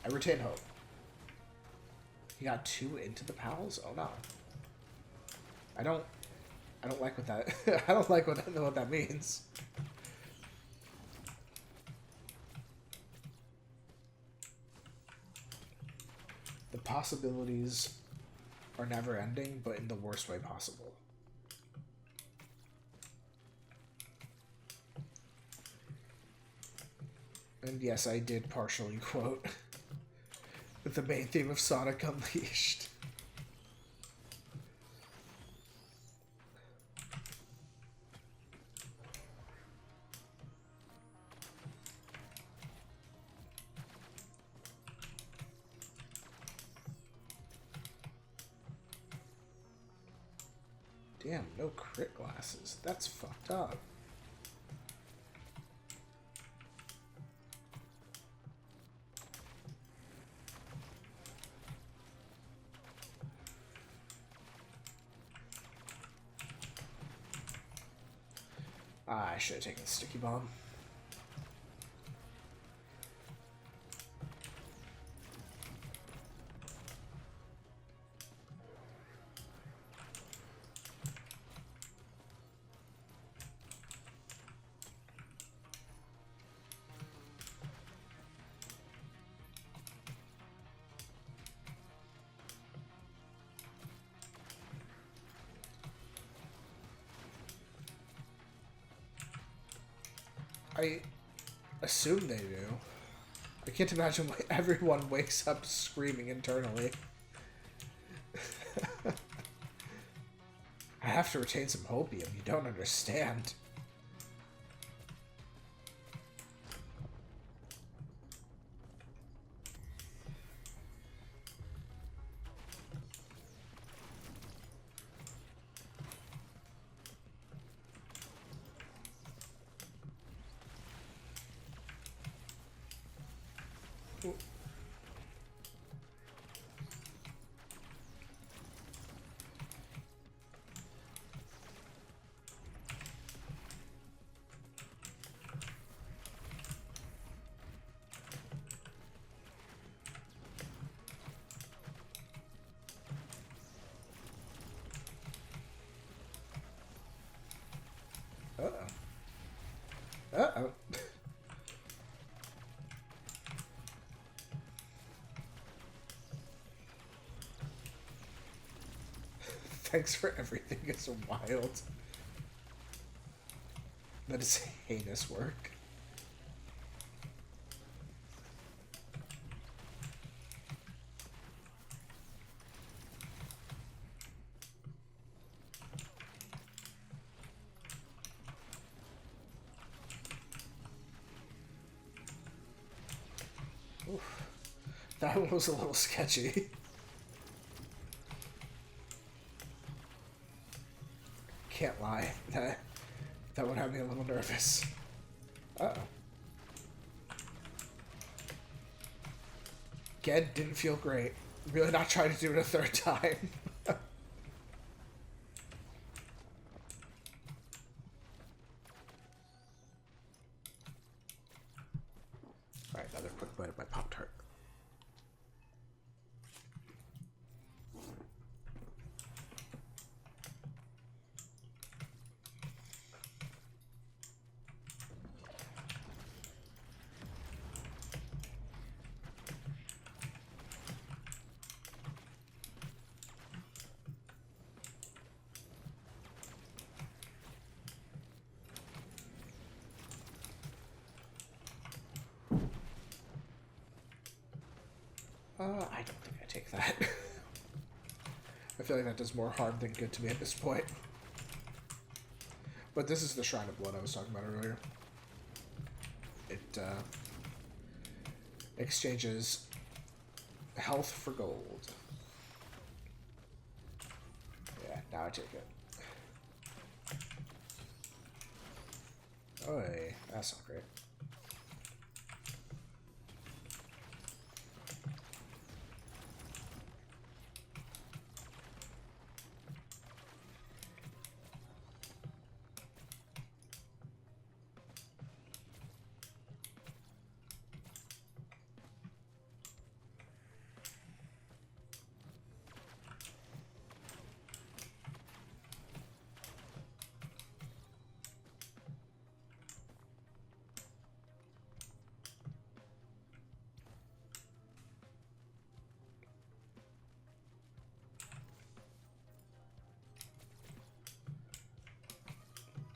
I retain hope. He got 2 into the pals? Oh no. I don't like what that I don't like what that means. The possibilities are never ending, but in the worst way possible. And yes, I did partially quote the main theme of Sonic Unleashed. Damn, no crit glasses. That's fucked up. I should have taken the sticky bomb. I assume they do. I can't imagine why everyone wakes up screaming internally. I have to retain some hopium. You don't understand. Uh-oh. Uh-oh. Thanks for everything is wild. That is heinous work. Oof. That one was a little sketchy. Can't lie. That would have me a little nervous. Uh-oh. Ged didn't feel great. Really not trying to do it a third time. Alright, another quick bite of my Pop-Tart. I don't think I take that. I feel like that does more harm than good to me at this point. But this is the Shrine of Blood I was talking about earlier. It exchanges Health for gold. Yeah, now I take it. Oh, hey, that's not great.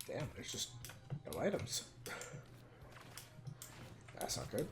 Damn, there's just no items. That's not good.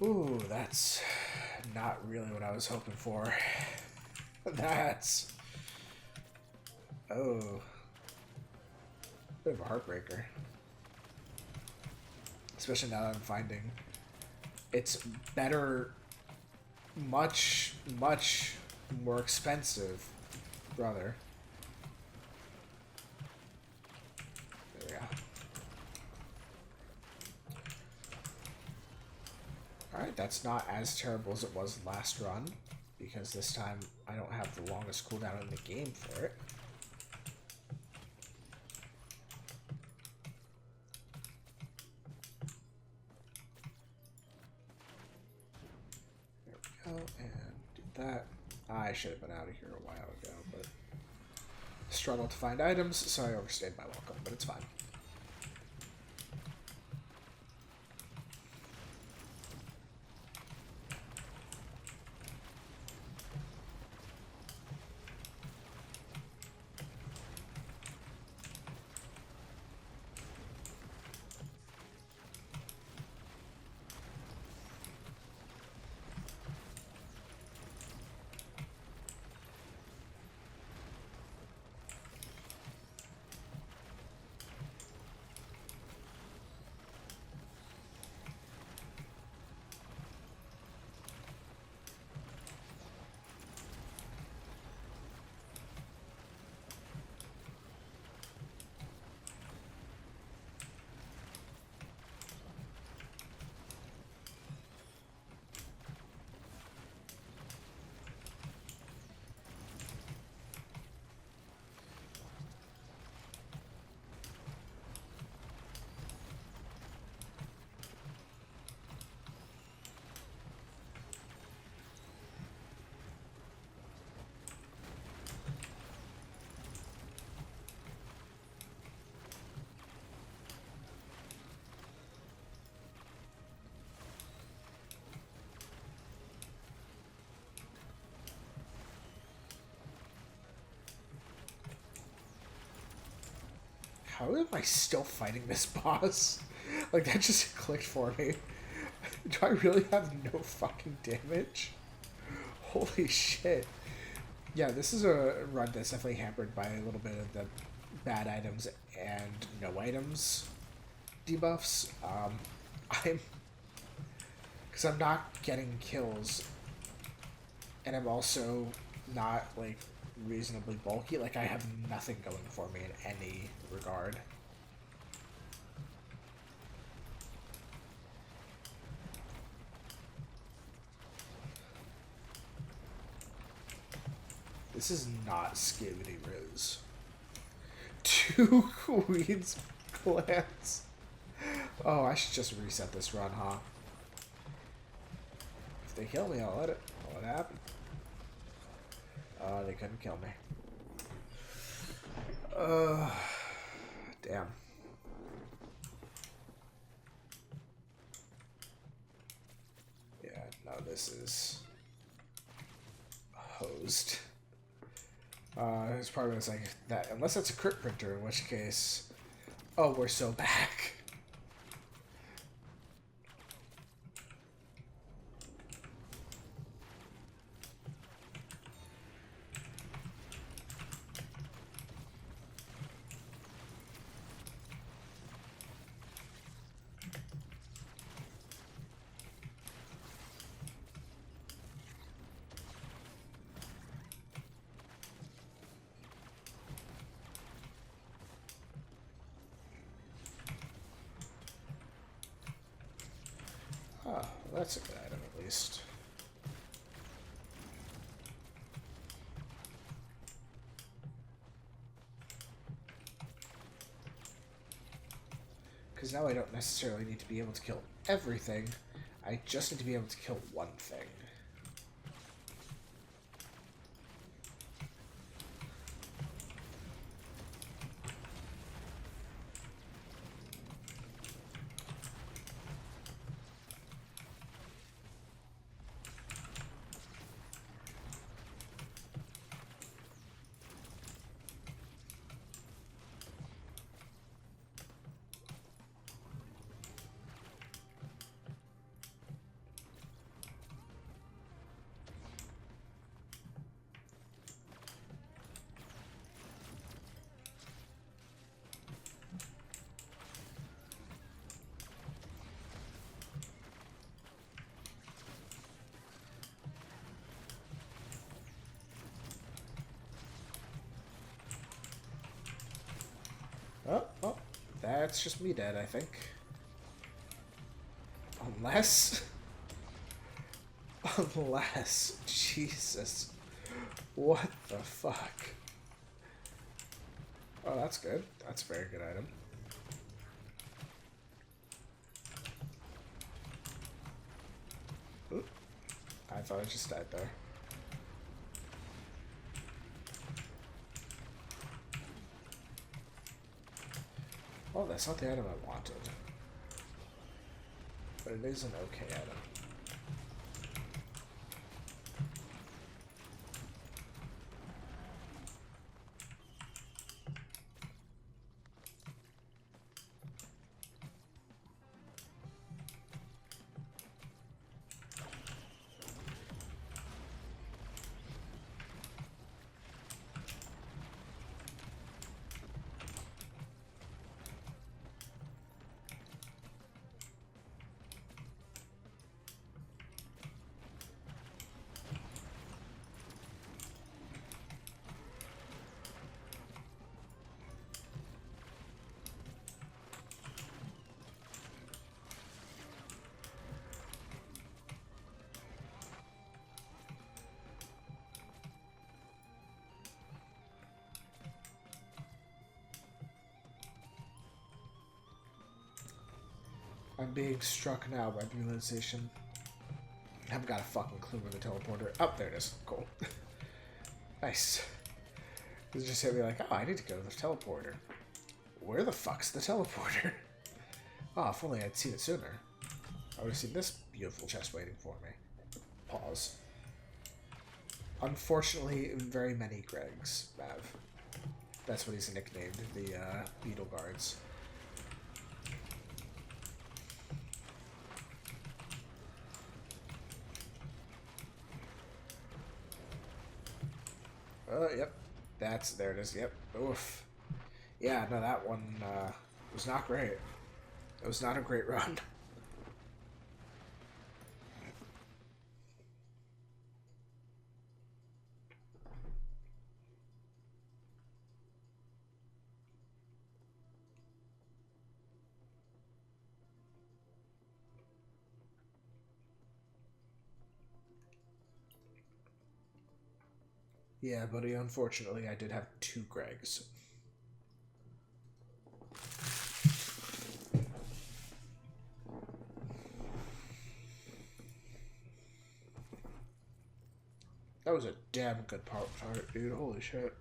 Ooh, that's not really what I was hoping for. That's... Oh. Bit of a heartbreaker. Especially now that I'm finding it's better, much more expensive. Brother. There we go. Alright, that's not as terrible as it was last run, because this time I don't have the longest cooldown in the game for it. There we go, and do that. I should have been out of here a while ago, but struggled to find items, so I overstayed my welcome, but it's fine. How am I still fighting this boss? Like, that just clicked for me. Do I really have no fucking damage? Holy shit. Yeah, this is a run that's definitely hampered by a little bit of the bad items and no items debuffs. Because I'm not getting kills, and I'm also not, like, reasonably bulky. Like, I have nothing going for me in any regard. This is not Skibidi Riz. 2 Queen's Clans. Oh, I should just reset this run, huh? If they kill me, I'll let it happen. They couldn't kill me. Damn. Yeah, no, this is opposed. His part was like that, unless it's a crit printer, in which case, oh, we're so back. Oh, that's a good item at least. Because now I don't necessarily need to be able to kill everything, I just need to be able to kill one thing. Oh, that's just me dead, I think. Unless... Unless... Jesus. What the fuck? Oh, that's good. That's a very good item. Oop. I thought I just died there. Oh, that's not the item I wanted. But it is an okay item. I'm being struck now by the realization I haven't got a fucking clue where the teleporter... Oh, there it is. Cool. Nice. It just hit me like, oh, I need to go to the teleporter. Where the fuck's the teleporter? Oh, if only I'd seen it sooner. I would have seen this beautiful chest waiting for me. Pause. Unfortunately, very many Gregs have. That's what he's nicknamed, the Beetle Guards. Yep. There it is. Yep. Oof. Yeah, no, that one was not great. It was not a great run. Yeah, buddy, unfortunately, I did have 2 Gregs. That was a damn good part, dude. Holy shit.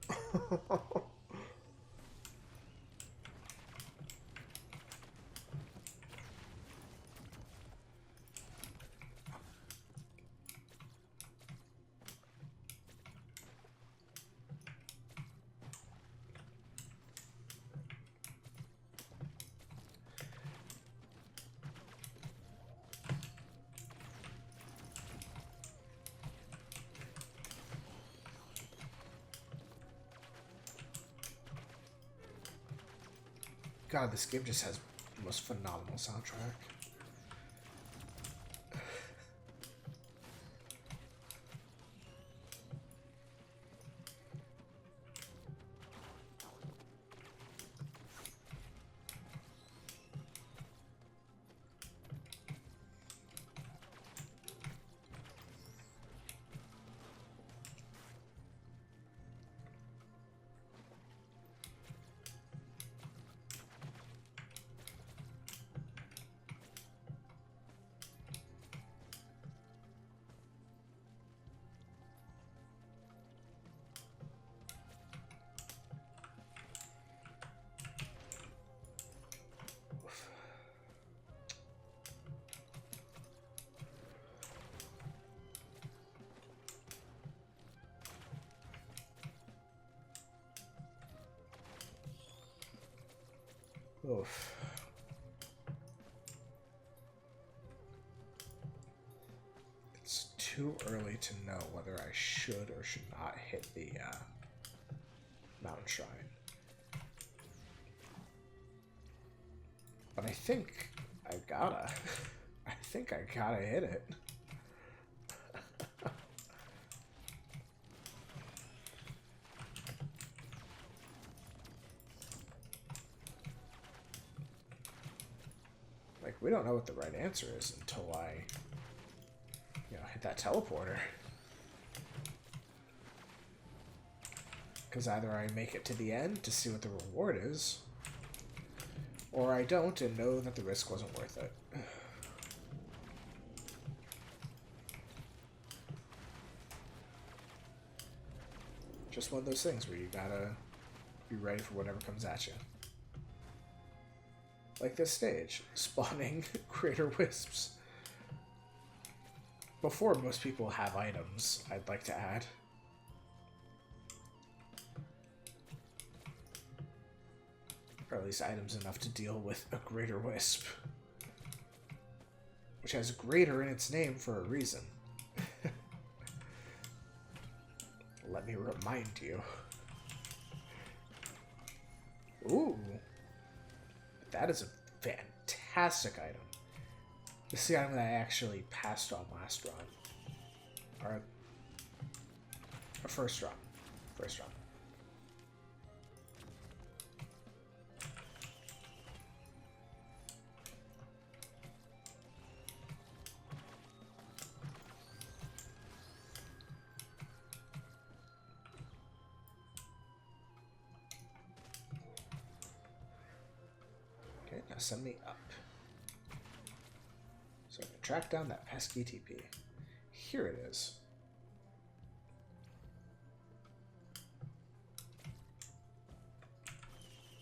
God, this game just has the most phenomenal soundtrack. Oof. It's too early to know whether I should or should not hit the mountain shrine. But I think I gotta. I think I gotta hit it. Like, we don't know what the right answer is until I, hit that teleporter. Because either I make it to the end to see what the reward is, or I don't and know that the risk wasn't worth it. Just one of those things where you gotta be ready for whatever comes at you. Like this stage, spawning greater wisps. Before most people have items, I'd like to add. Or at least items enough to deal with a greater wisp. Which has greater in its name for a reason. Let me remind you. Ooh. That is a fantastic item. This is the item that I actually passed on last run. Or first run. First run. Okay, now send me up. So I can track down that pesky TP. Here it is.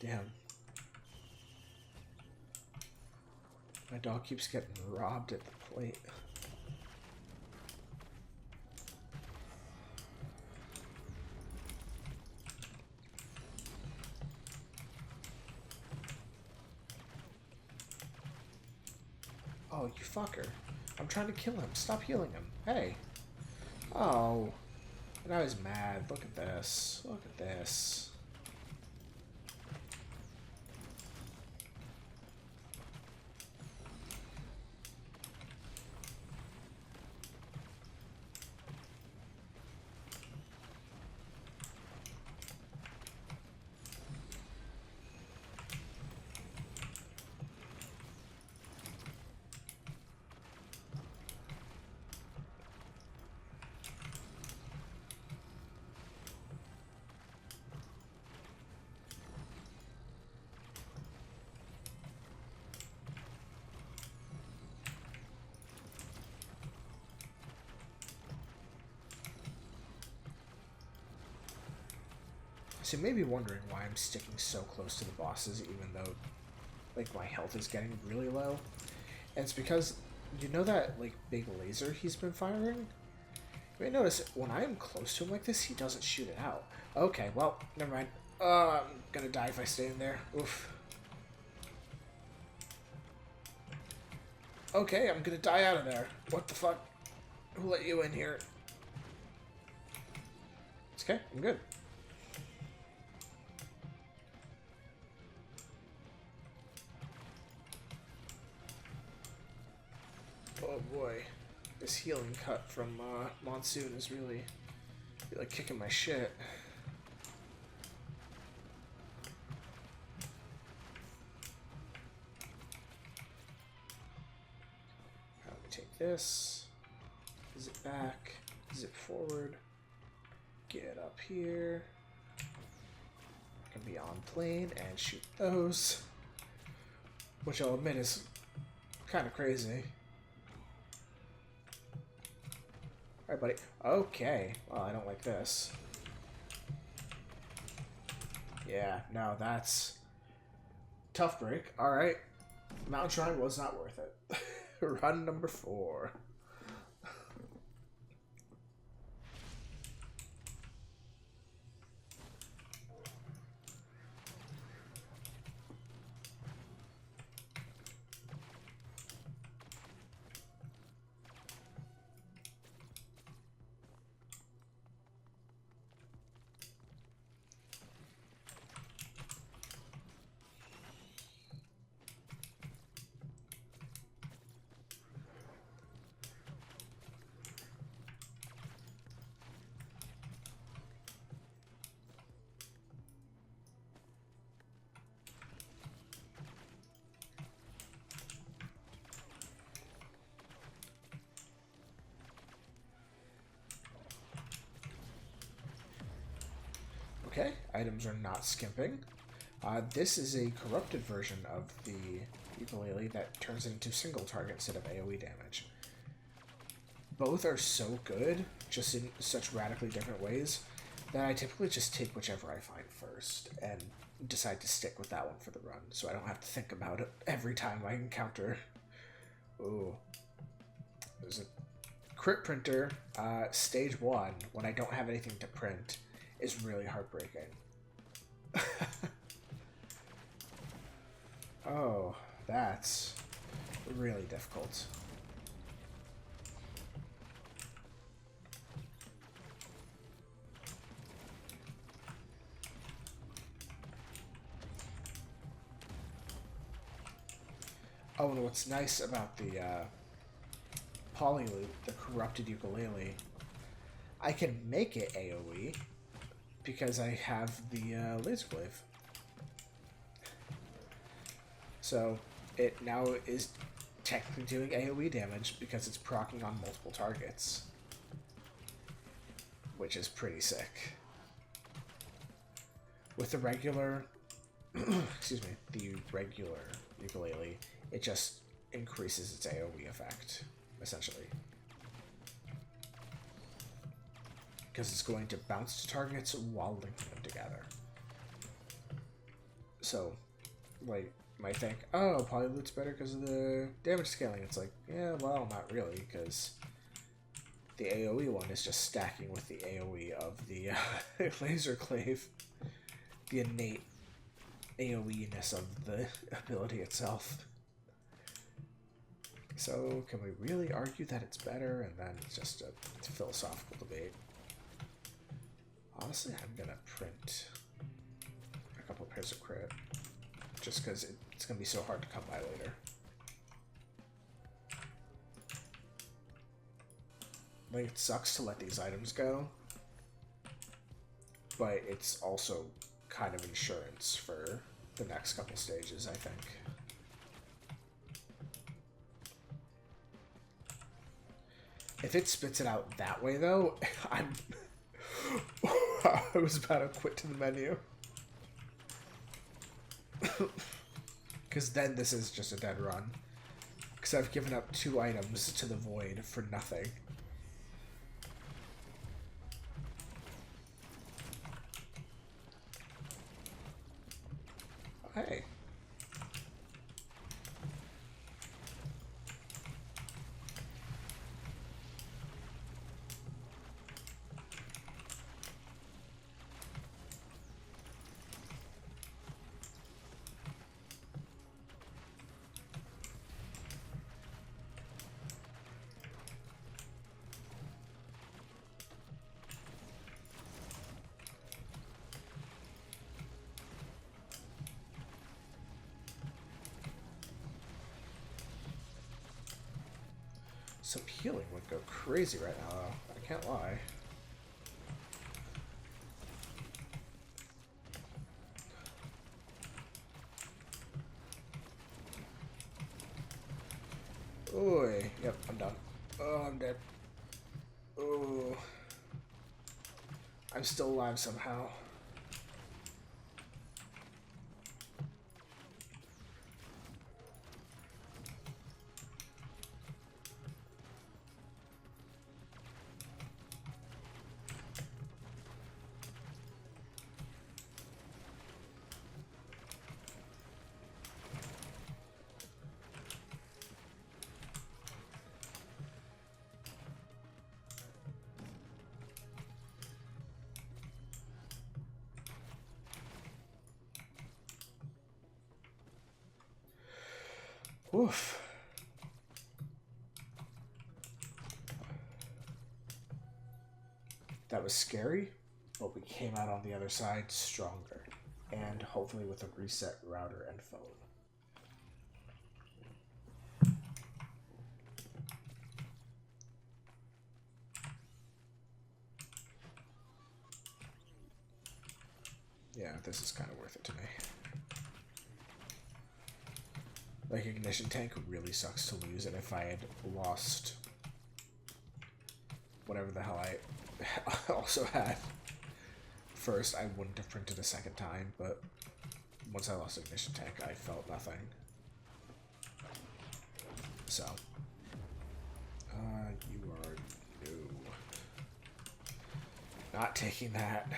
Damn. My dog keeps getting robbed at the plate. Oh, you fucker. I'm trying to kill him. Stop healing him. Hey. Oh. Now he's mad. Look at this. Look at this. So you may be wondering why I'm sticking so close to the bosses even though, like, my health is getting really low. And it's because, you know that, like, big laser he's been firing? You may notice when I'm close to him like this, he doesn't shoot it out. Okay, well, never mind. I'm gonna die if I stay in there. Oof. Okay, I'm gonna die out of there. What the fuck? Who let you in here? It's okay, I'm good. Oh boy, this healing cut from Monsoon is really like kicking my shit. How do we take this? Zip back, zip forward, get up here. I can be on plane and shoot those, which I'll admit is kind of crazy. Alright, buddy. Okay. Well, I don't like this. Yeah, no, that's... Tough break. Alright. Mountain Shrine was not worth it. Run number 4. Okay, items are not skimping. This is a corrupted version of the ukulele that turns it into single target instead of AoE damage. Both are so good, just in such radically different ways, that I typically just take whichever I find first and decide to stick with that one for the run, so I don't have to think about it every time I encounter... Ooh. There's a crit printer, stage 1, when I don't have anything to print, is really heartbreaking. Oh, that's really difficult. Oh, and what's nice about the Polyloop, the corrupted ukulele, I can make it AoE because I have the laser glaive. So it now is technically doing AoE damage because it's proccing on multiple targets, which is pretty sick. With the regular, excuse me, the regular ukulele, it just increases its AoE effect, essentially. Because it's going to bounce to targets while linking them together. So, like, you might think, oh, Polyloop's better because of the damage scaling. It's like, yeah, well, not really, because the AoE one is just stacking with the AoE of the laser glaive. The innate AoE-ness of the ability itself. So, can we really argue that it's better? And then it's just a philosophical debate. Honestly, I'm gonna print a couple of pairs of crit, just because it's gonna be so hard to come by later. Like, it sucks to let these items go, but it's also kind of insurance for the next couple stages, I think. If it spits it out that way, though, I'm... I was about to quit to the menu. Because then this is just a dead run. Because I've given up 2 items to the void for nothing. Hey. Some healing would go crazy right now, though. I can't lie. Oy. Yep, I'm done. Oh, I'm dead. Oh. I'm still alive somehow. Oof. That was scary, but we came out on the other side stronger. And hopefully with a reset router and phone. Yeah, this is kind of worth it to me. Like, Ignition Tank really sucks to lose, and if I had lost whatever the hell I also had first, I wouldn't have printed a second time, but once I lost Ignition Tank, I felt nothing. So, you are new. Not taking that.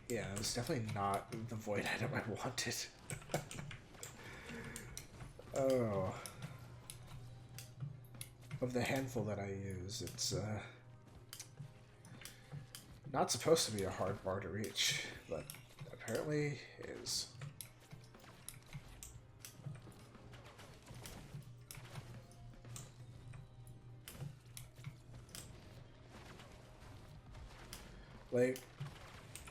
Yeah, it was definitely not the void item I wanted. Oh. Of the handful that I use, it's not supposed to be a hard bar to reach, but apparently is. Like,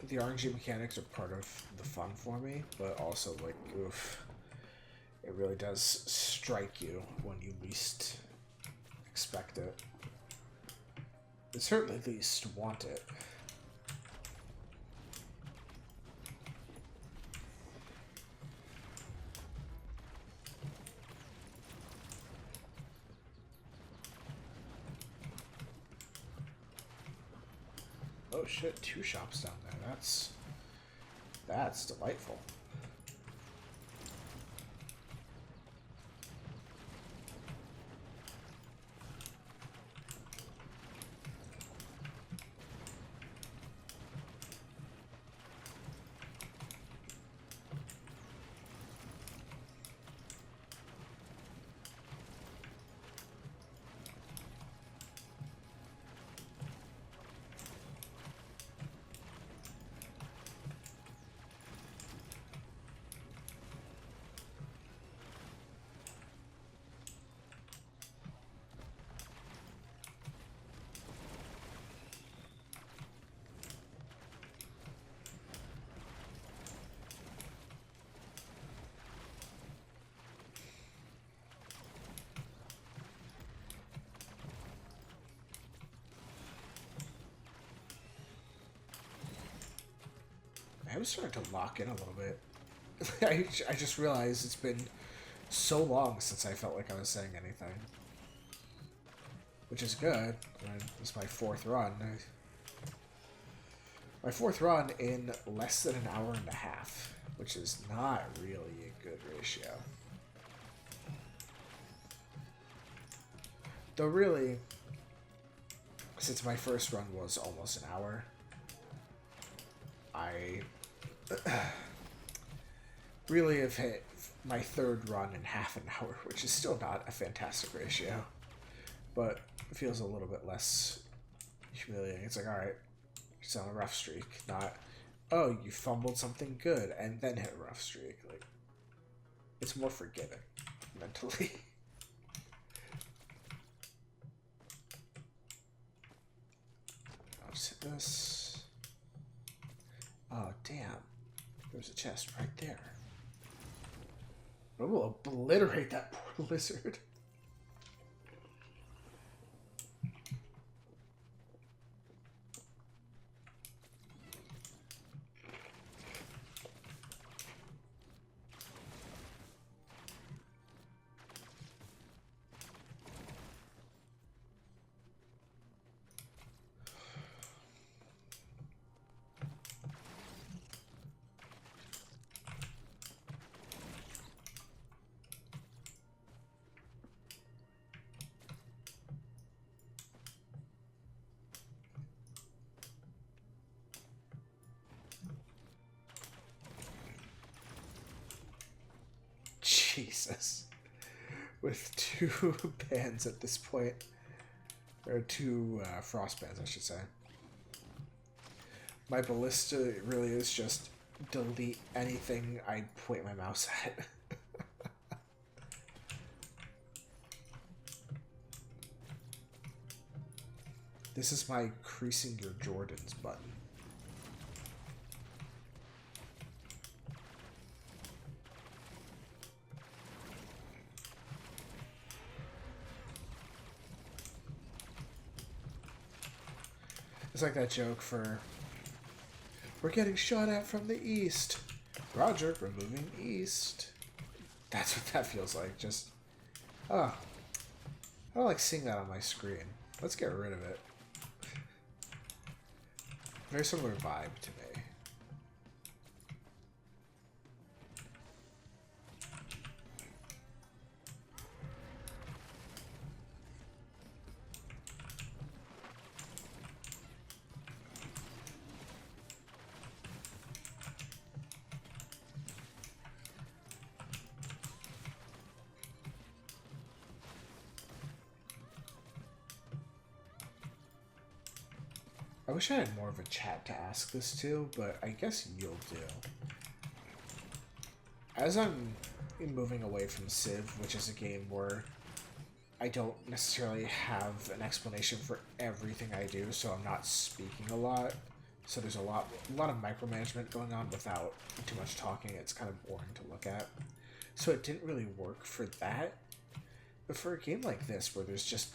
the RNG mechanics are part of the fun for me, but also, like, oof, it really does strike you when you least expect it. But certainly at least want it. Oh shit, 2 shops down there. That's delightful. I was starting to lock in a little bit. I just realized it's been so long since I felt like I was saying anything. Which is good. It's my 4th run. My 4th run in less than an hour and a half, which is not really a good ratio. Though really, since my first run was almost an hour, I really have hit my third run in half an hour, which is still not a fantastic ratio, but it feels a little bit less humiliating. It's like, alright, it's on a rough streak, not, oh, you fumbled something good and then hit a rough streak. Like, it's more forgiving mentally. I'll just hit this. Oh, damn. There's a chest right there. I will obliterate that poor lizard. Jesus. With two bands at this point. Or two frost bands, I should say. My ballista really is just delete anything I point my mouse at. This is my creasing your Jordans button. It's like that joke for, we're getting shot at from the east. Roger, we're moving east. That's what that feels like. Just, oh, I don't like seeing that on my screen. Let's get rid of it. Very similar vibe to me. I wish I had more of a chat to ask this to, but I guess you'll do. As I'm moving away from Civ, which is a game where I don't necessarily have an explanation for everything I do, so I'm not speaking a lot. So there's a lot of micromanagement going on without too much talking. It's kind of boring to look at. So it didn't really work for that. But for a game like this, where there's just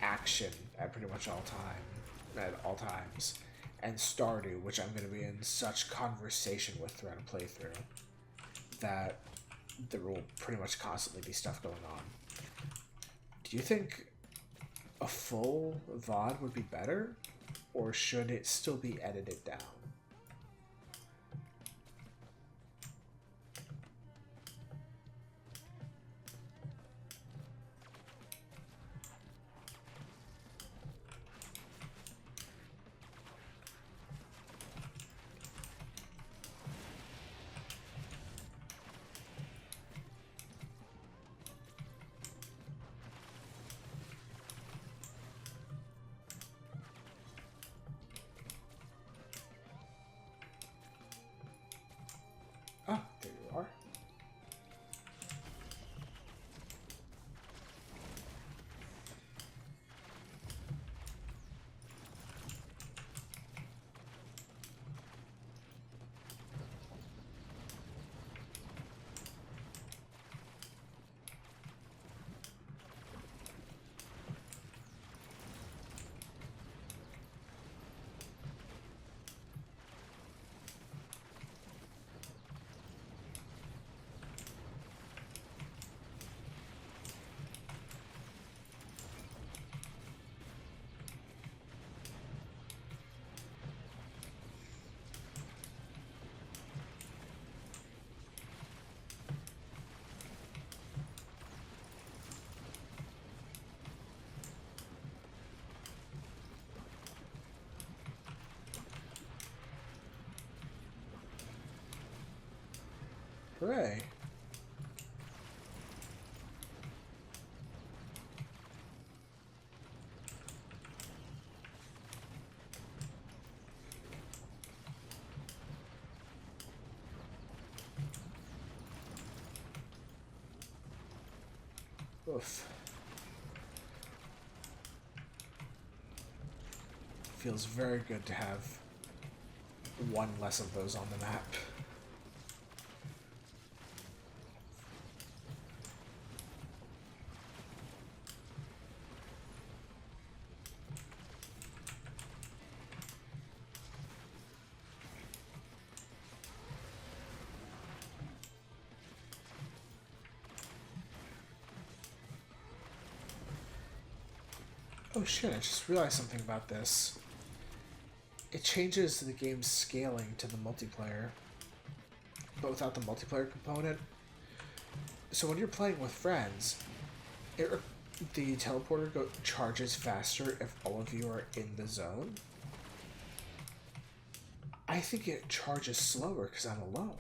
action at pretty much all times, and Stardew, which I'm going to be in such conversation with throughout a playthrough, that there will pretty much constantly be stuff going on. Do you think a full VOD would be better, or should it still be edited down? Hooray. Oof. Feels very good to have one less of those on the map. Oh shit, I just realized something about this. It changes the game's scaling to the multiplayer, but without the multiplayer component. So when you're playing with friends, the teleporter charges faster if all of you are in the zone. I think it charges slower because I'm alone.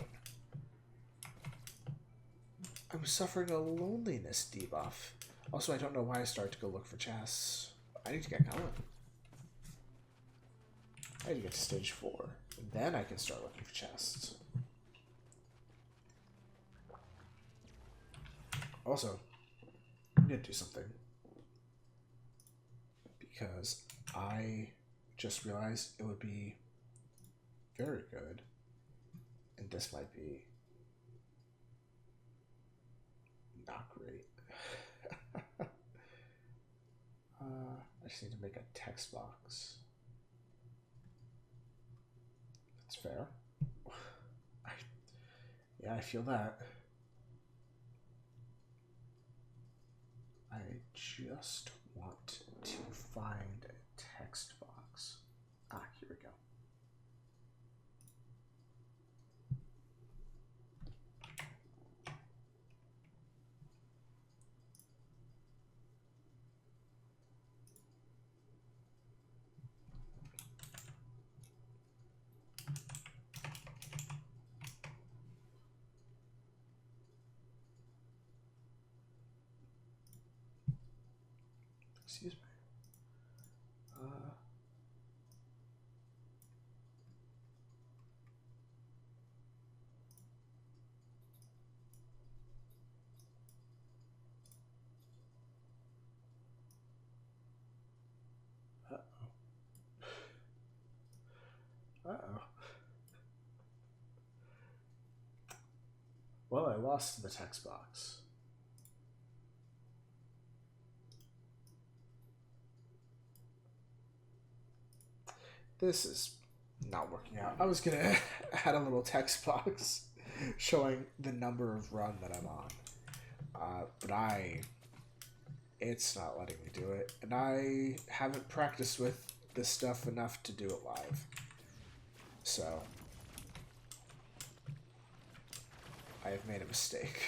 I'm suffering a loneliness debuff. Also, I don't know why I started to go look for chests. I need to get going. I need to get to stage 4. And then I can start looking for chests. Also, I'm going to do something. Because I just realized it would be very good. And this might be not great. I just need to make a text box. That's fair. Yeah, I feel that. I just want to find a text box. Ah, here we go. Excuse me. Uh-oh. Well, I lost the text box. This is not working out. I was going to add a little text box showing the number of run that I'm on. But it's not letting me do it. And I haven't practiced with this stuff enough to do it live. So I have made a mistake.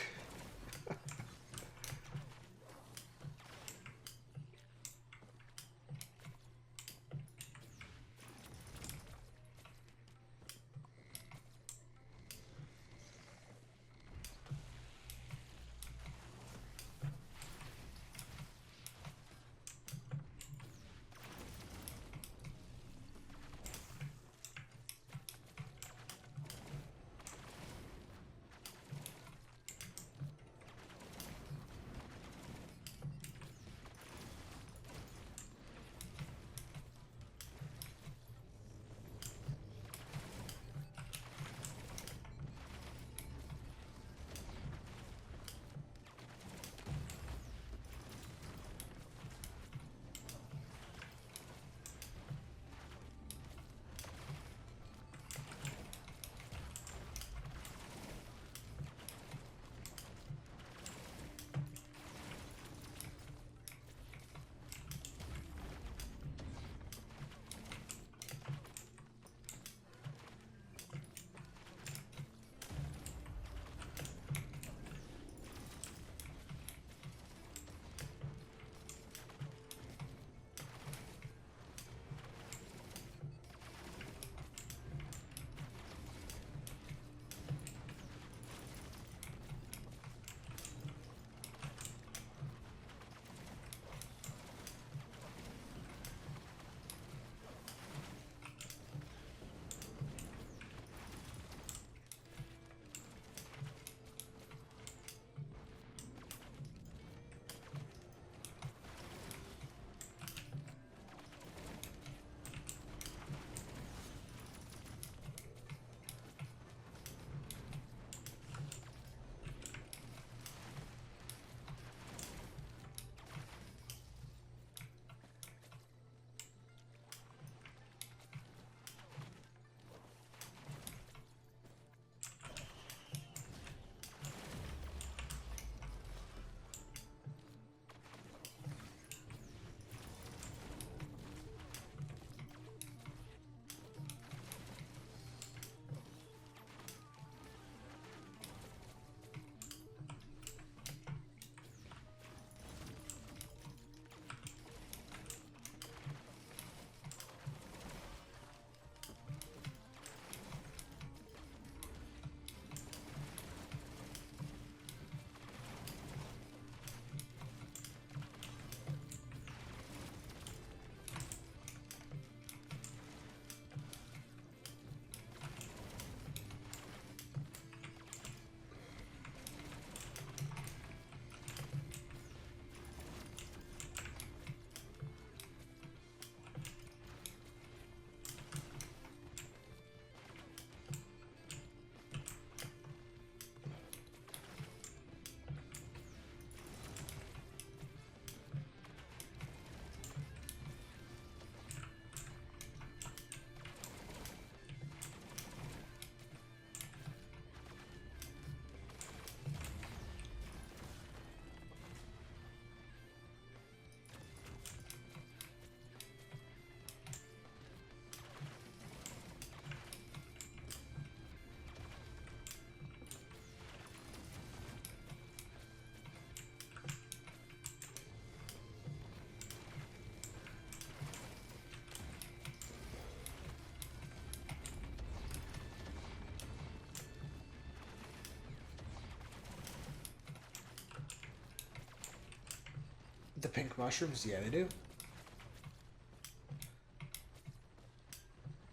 The pink mushrooms? Yeah, they do.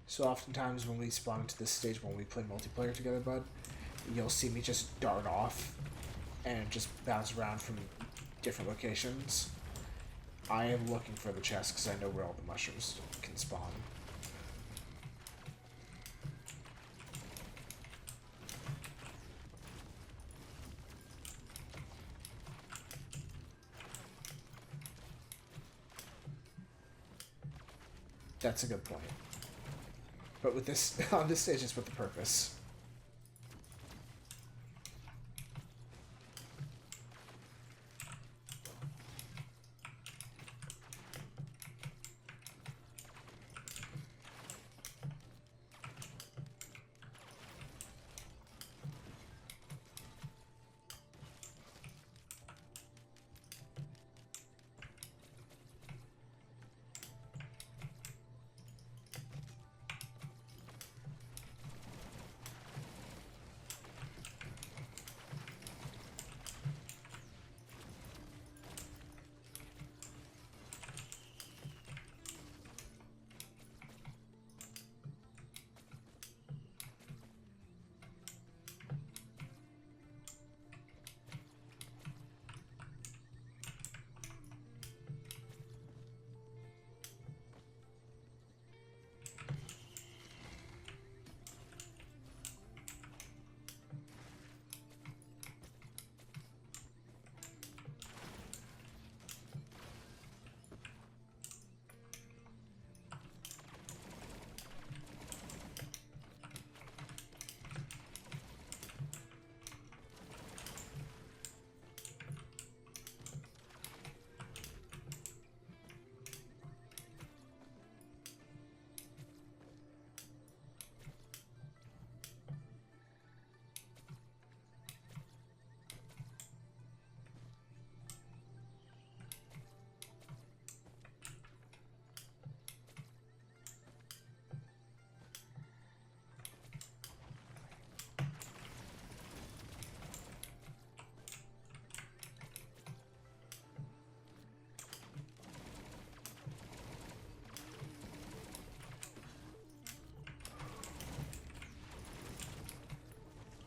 So oftentimes when we spawn into this stage when we play multiplayer together, bud, you'll see me just dart off and just bounce around from different locations. I am looking for the chest because I know where all the mushrooms can spawn. That's a good point. But with this, on this stage, it's with the purpose.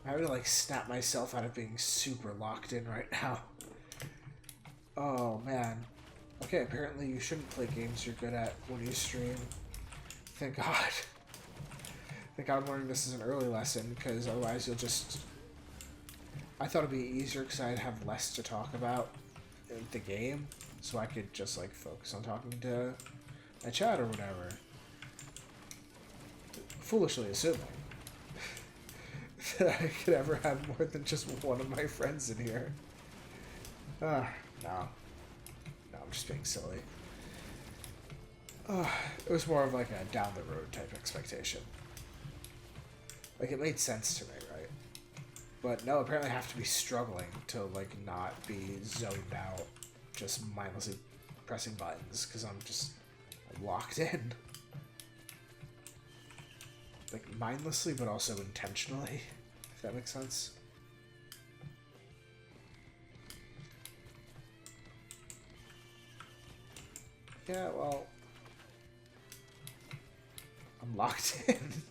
I would like snap myself out of being super locked in right now. Oh man. Okay, apparently you shouldn't play games you're good at when you stream. Thank God. Thank God I'm learning this as an early lesson, because otherwise you'll just... I thought it'd be easier because I'd have less to talk about in the game, so I could just like focus on talking to my chat or whatever. Foolishly assuming that I could ever have more than just one of my friends in here. No. No, I'm just being silly. It was more of like a down the road type expectation. Like it made sense to me, right? But no, apparently I have to be struggling to like not be zoned out, just mindlessly pressing buttons because I'm locked in. Like mindlessly, but also intentionally, if that makes sense. Yeah, well, I'm locked in.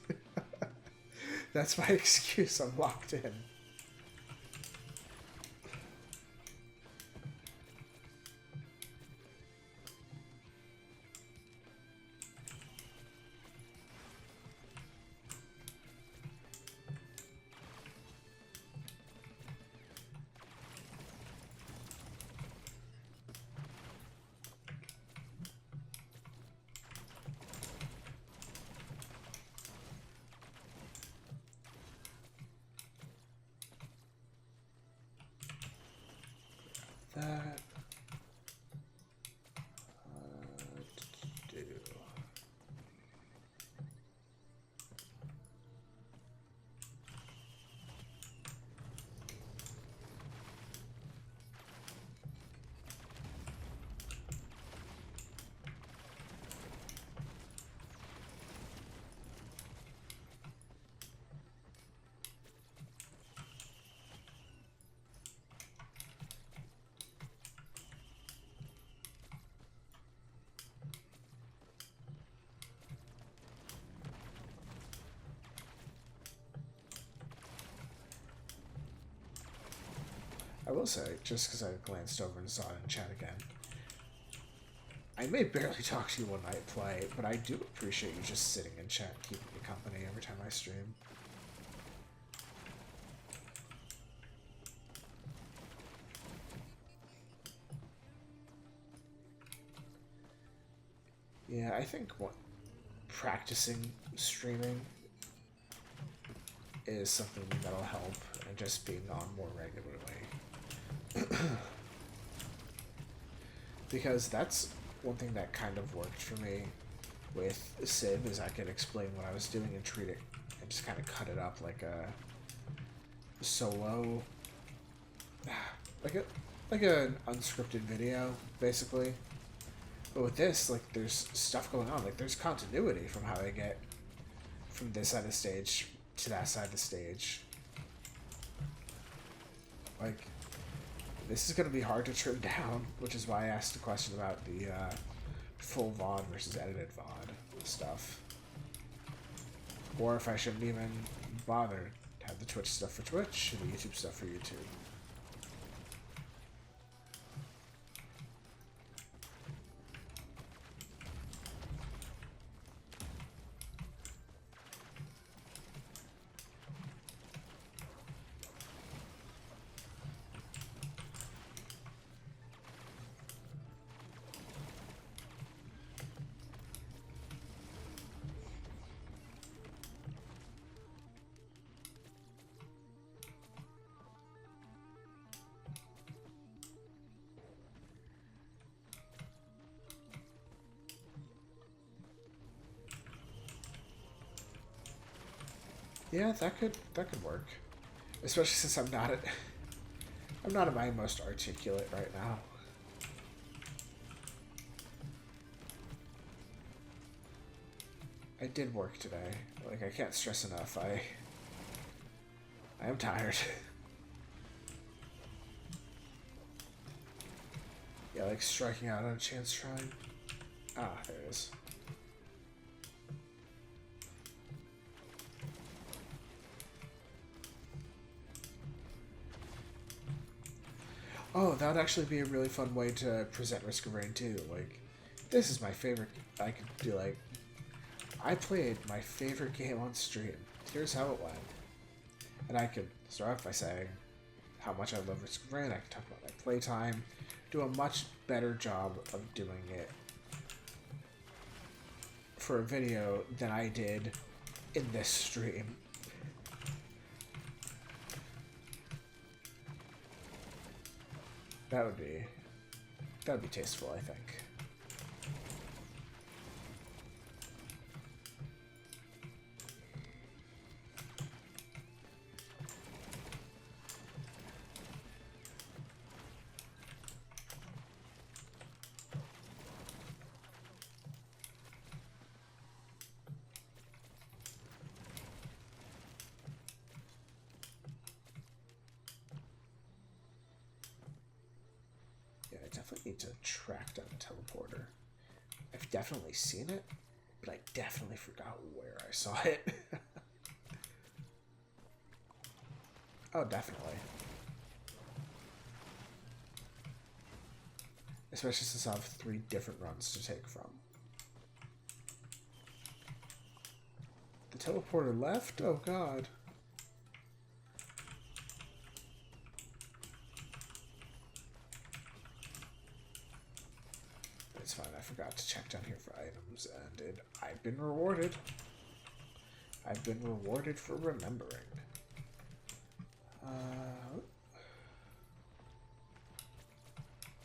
That's my excuse, I'm locked in. That do. will say, just because I glanced over and saw it in chat again, I may barely talk to you when I play, but I do appreciate you just sitting in chat and keeping me company every time I stream. Yeah, I think practicing streaming is something that'll help, and just being on more regularly. Because that's one thing that kind of worked for me with Civ, is I could explain what I was doing and treat it, and just kind of cut it up like a solo, like an unscripted video, basically. But with this, like, there's stuff going on. Like, there's continuity from how I get from this side of the stage to that side of the stage. Like, this is going to be hard to trim down, which is why I asked the question about the full VOD versus edited VOD stuff. Or if I shouldn't even bother to have the Twitch stuff for Twitch and the YouTube stuff for YouTube. Yeah, that could work. Especially since I'm not at my most articulate right now. I did work today. Like, I can't stress enough. I am tired. Yeah, like striking out on a chance shrine. Ah, there it is. Oh, that would actually be a really fun way to present Risk of Rain too. Like, this is my favorite. I could do like, I played my favorite game on stream. Here's how it went. And I could start off by saying how much I love Risk of Rain. I could talk about my playtime. Do a much better job of doing it for a video than I did in this stream. That would be tasteful, I think. Definitely need to track down a teleporter. I've definitely seen it, but I definitely forgot where I saw it. Oh, definitely. Especially since I have 3 different runs to take from. The teleporter left? Oh god. It's fine, I forgot to check down here for items, and I've been rewarded. I've been rewarded for remembering.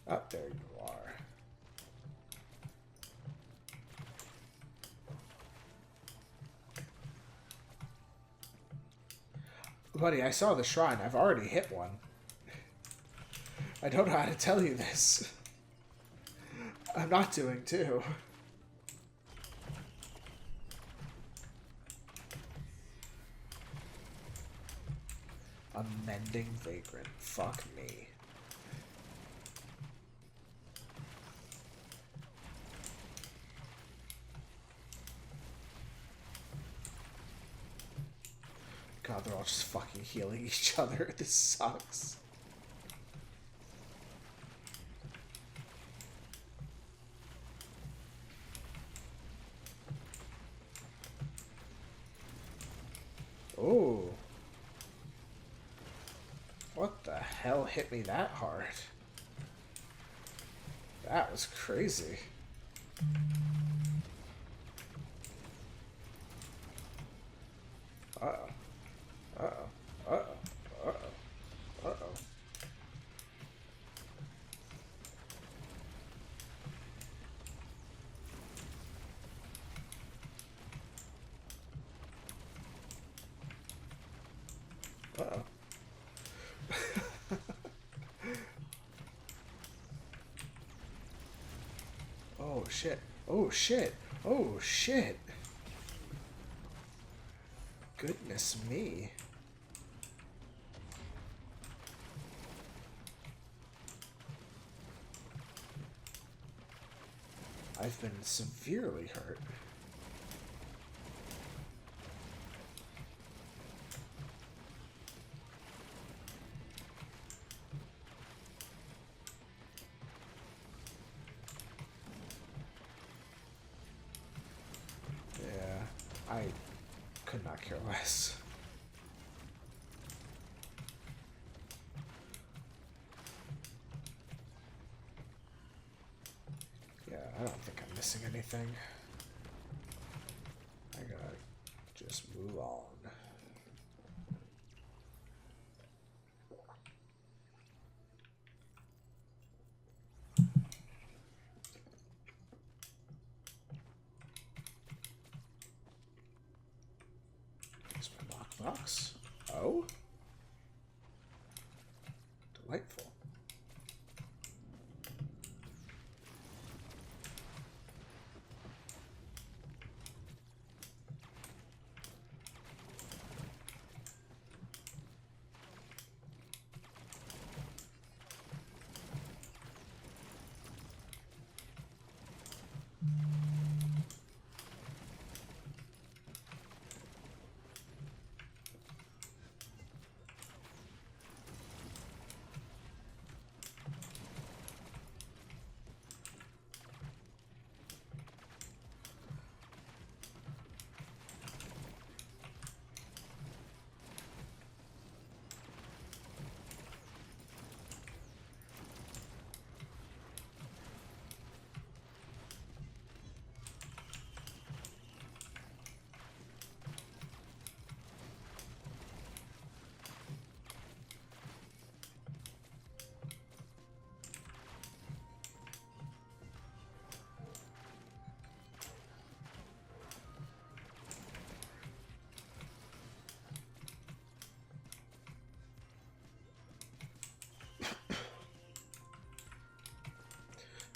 Oh, there you are. Buddy, I saw the shrine. I've already hit one. I don't know how to tell you this. I'm not doing 2. Amending Vagrant. Fuck me. God, they're all just fucking healing each other. This sucks. hell hit me that hard? That was crazy. Uh-oh. Uh-oh. Uh-oh. Uh-oh. Uh-oh. Uh-oh. Oh, shit. Oh, shit. Oh, shit. Goodness me. I've been severely hurt. Yeah, I could not care less. Yeah, I don't think I'm missing anything. I gotta just move on. Here's my lockbox. Oh? Delightful.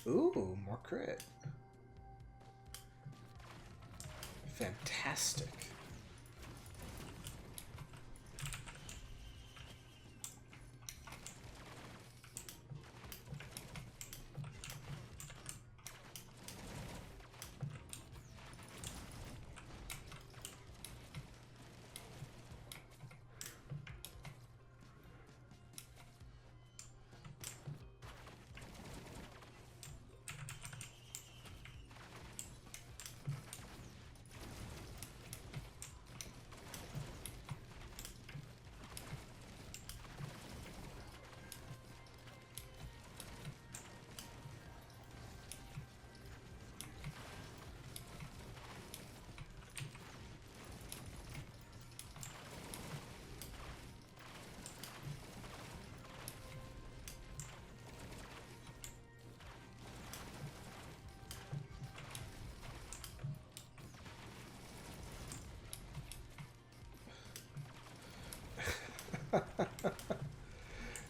Ooh, more crit. Fantastic.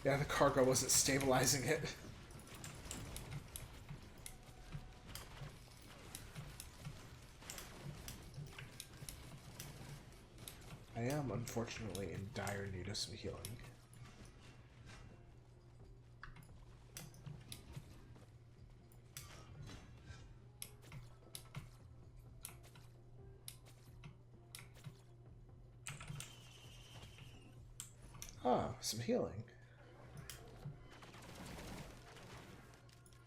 Yeah, the cargo wasn't stabilizing it. I am, unfortunately, in dire need of some healing. Ah, some healing.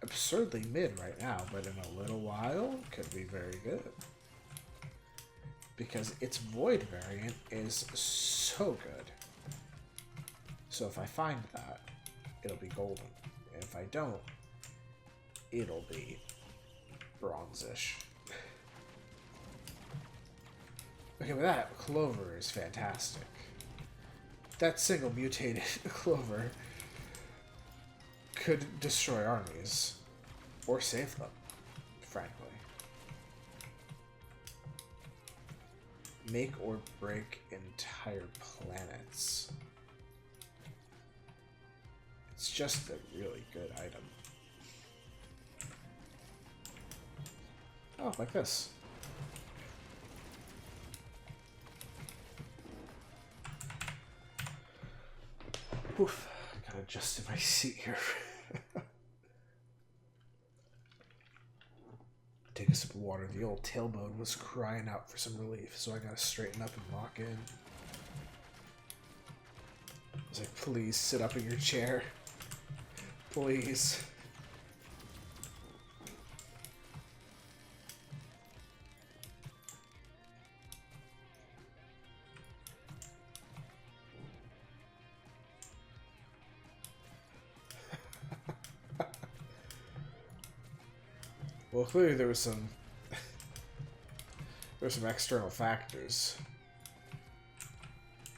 Absurdly mid right now, but in a little while, could be very good. Because its Void variant is so good. So if I find that, it'll be golden. And if I don't, it'll be bronzish. Okay, with that, Clover is fantastic. That single mutated Clover could destroy armies. Or save them, frankly. Make or break entire planets. It's just a really good item. Oh, like this. Oof. Gotta adjust my seat here. Take a sip of water. The old tailbone was crying out for some relief, so I gotta straighten up and lock in. I was like, please sit up in your chair. Please. Well, clearly there was some external factors.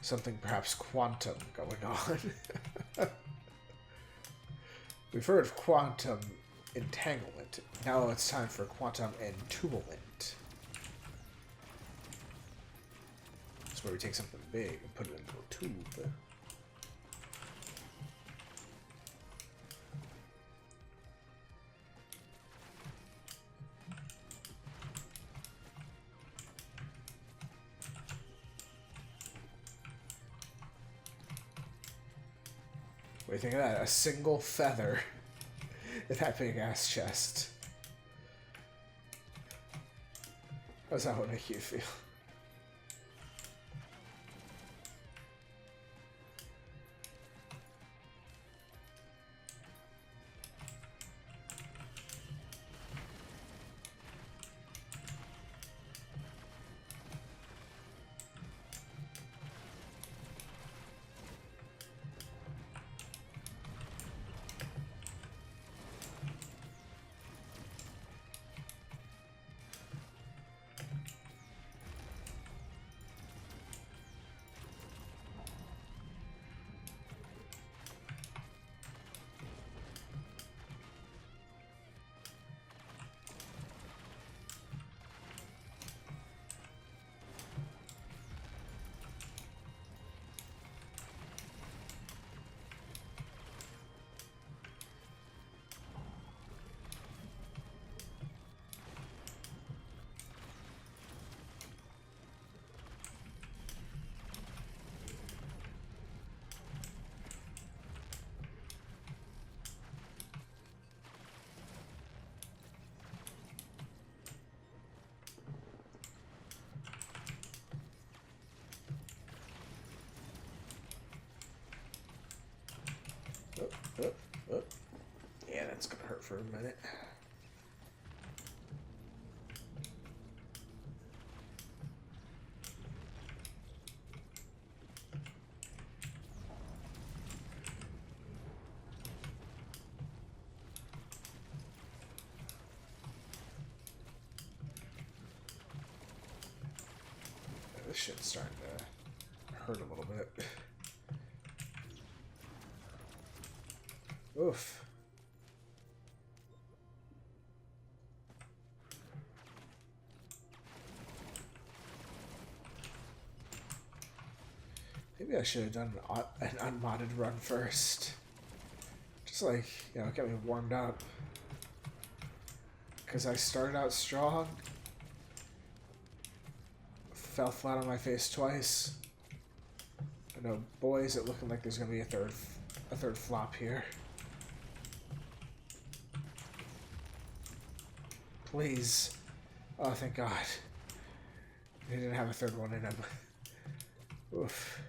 Something perhaps quantum going on. We've heard of quantum entanglement. Now it's time for quantum entublement. That's where we take something big and put it into a tube. What do you think of that? A single feather in that big ass chest. How does that one make you feel? Oh. Yeah, that's gonna hurt for a minute. This shit's starting to hurt a little bit. Oof. Maybe I should have done an unmodded run first. Just like, you know, get me warmed up. Because I started out strong. Fell flat on my face twice. I know, boys, it looking like there's going to be a third flop here. Please. Oh, thank God. He didn't have a third one in him. Oof.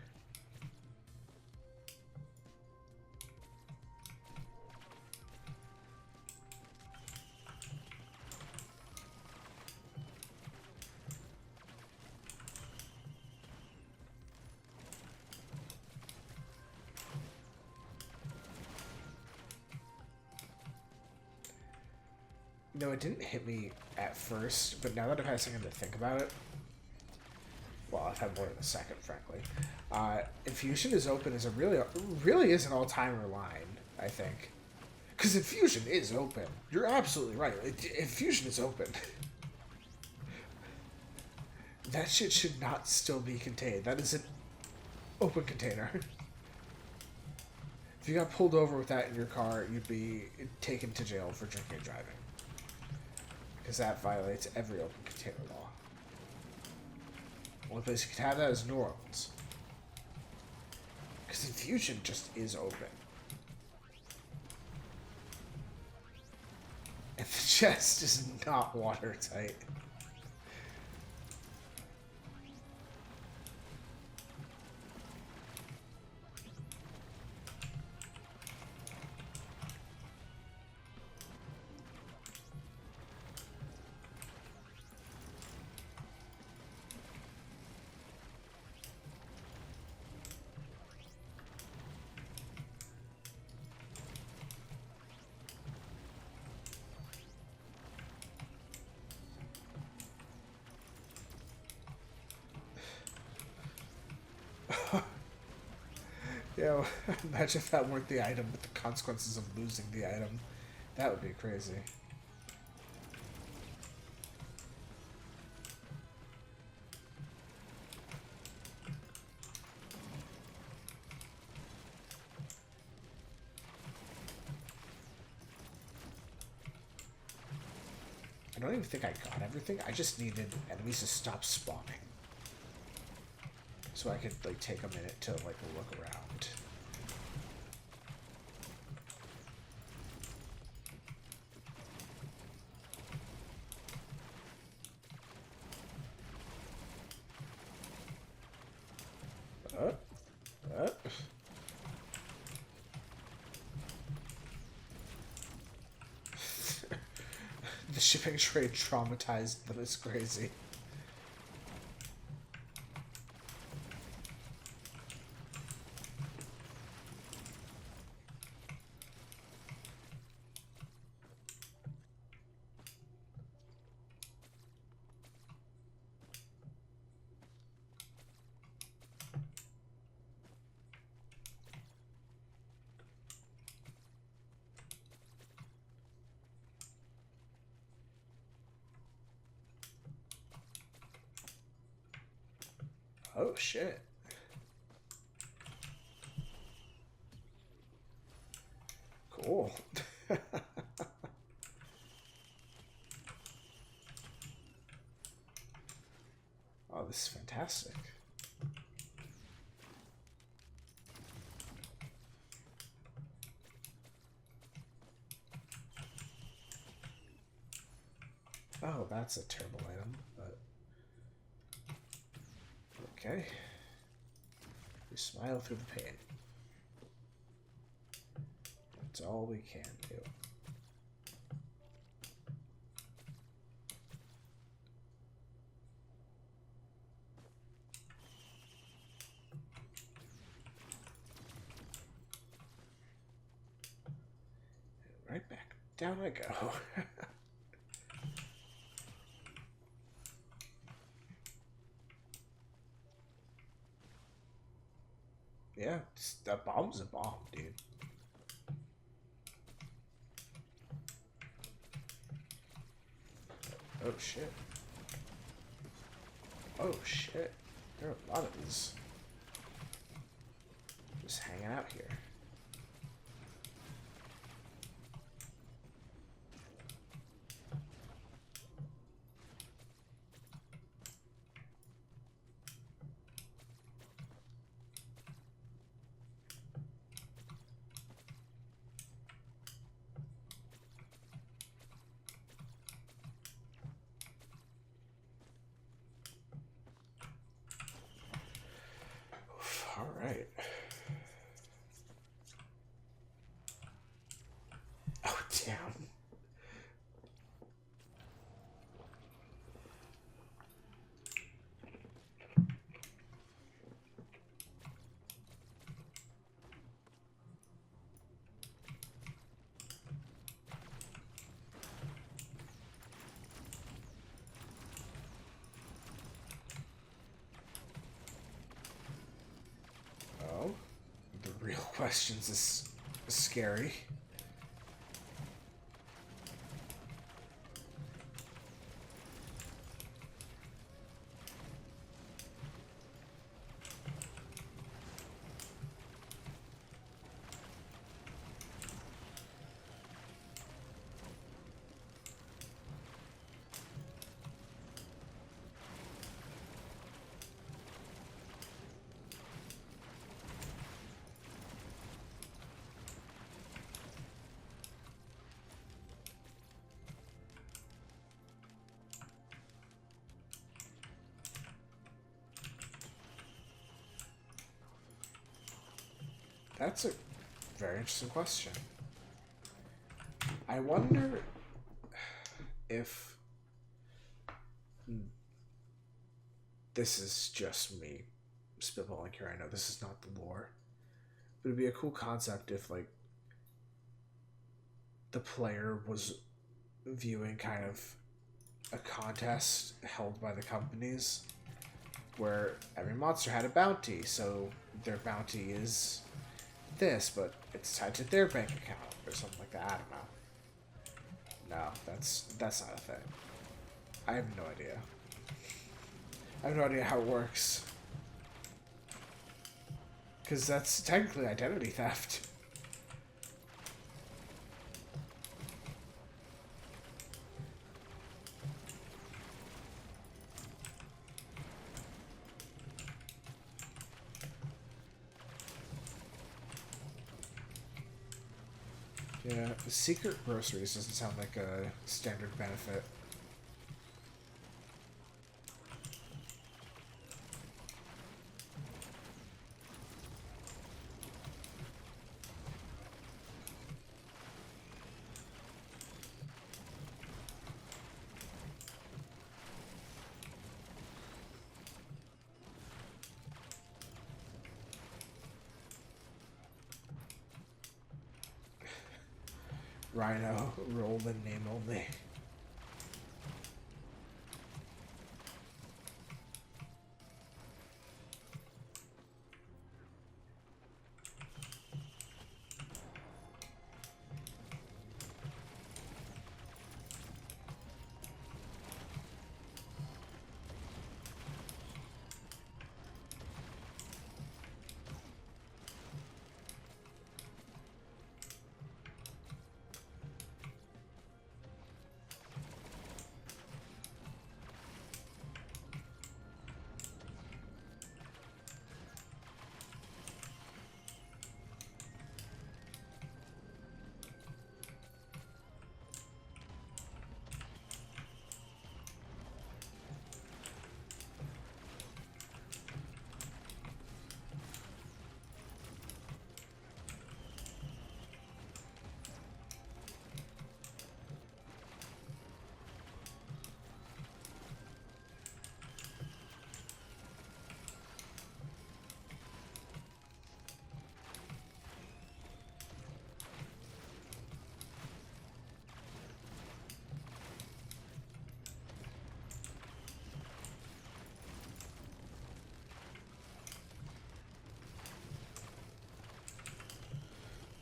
No, it didn't hit me at first, but now that I've had a second to think about it, well, I've had more than a second, frankly. Infusion is open is a really is an all-timer line, I think. Because Infusion is open. You're absolutely right. Infusion is open. That shit should not still be contained. That is an open container. If you got pulled over with that in your car, you'd be taken to jail for drinking and driving. Because that violates every open container law. The only place you could have that is New Orleans. Because Infusion just is open. And the chest is not watertight. Yeah, imagine if that weren't the item with the consequences of losing the item. That would be crazy. I don't even think I got everything. I just needed enemies to stop spawning. So I could, like, take a minute to, like, look around. The shipping trade traumatized them as crazy. Oh, shit. Cool. Oh, this is fantastic. Oh, that's a terrible item, but... Okay. We smile through the pain. That's all we can do. And right back down I go. Yeah, that bomb's a bomb, dude. Oh shit. Oh shit. There are a lot of these just hanging out here. All right. questions is scary. That's a very interesting question. I wonder if this is just me spitballing here. I know this is not the lore, but it'd be a cool concept if, like, the player was viewing kind of a contest held by the companies where every monster had a bounty, so their bounty is this, but it's tied to their bank account or something like that. I don't know. No, that's not a thing. I have no idea. I have no idea how it works. Because that's technically identity theft. Yeah, secret groceries doesn't sound like a standard benefit. Rhino, roll the name only.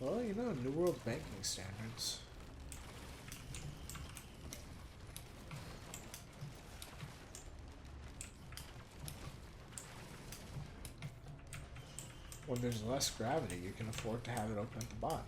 Well, you know, New World banking standards. When there's less gravity, you can afford to have it open at the bottom.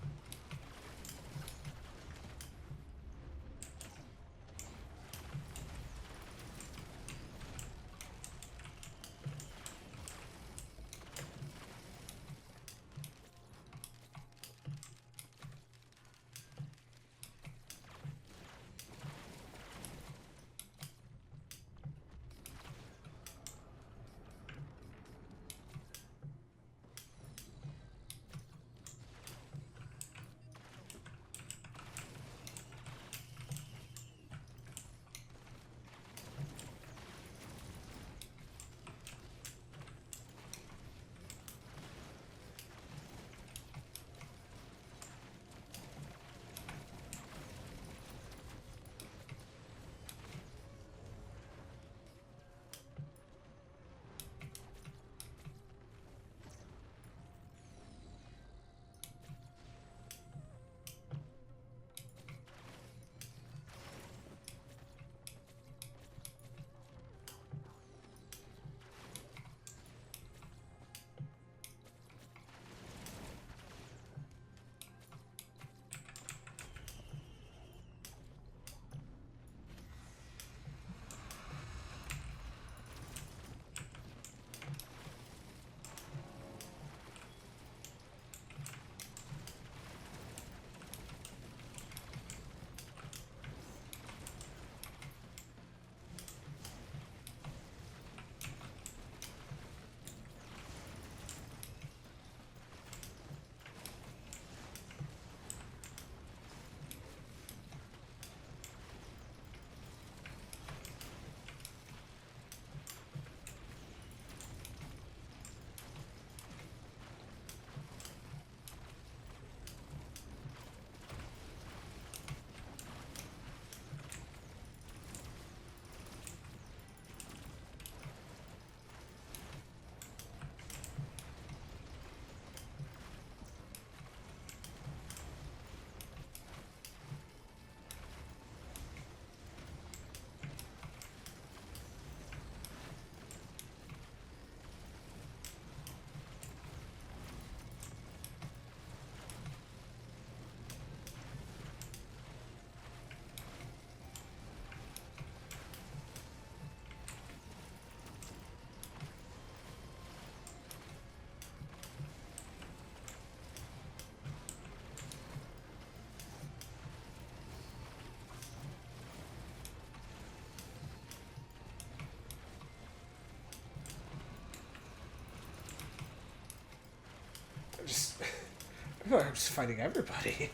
I'm just fighting everybody.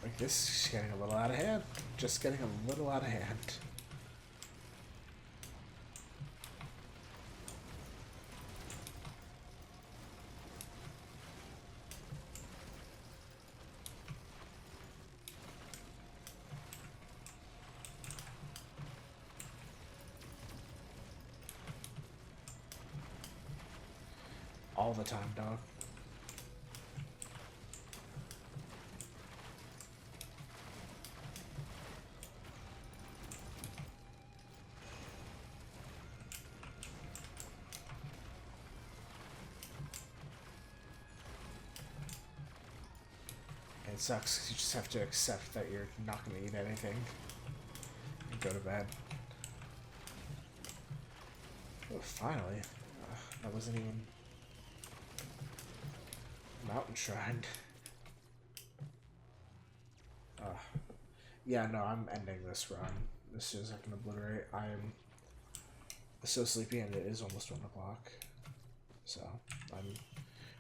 Like, this is getting a little out of hand. Just getting a little out of hand. All the time, dog. It sucks because you just have to accept that you're not going to eat anything and go to bed. Oh, finally. That wasn't even Mountain Shrine. Yeah, no, I'm ending this run as soon as I can obliterate. I am so sleepy and it is almost 1 o'clock. So, I'm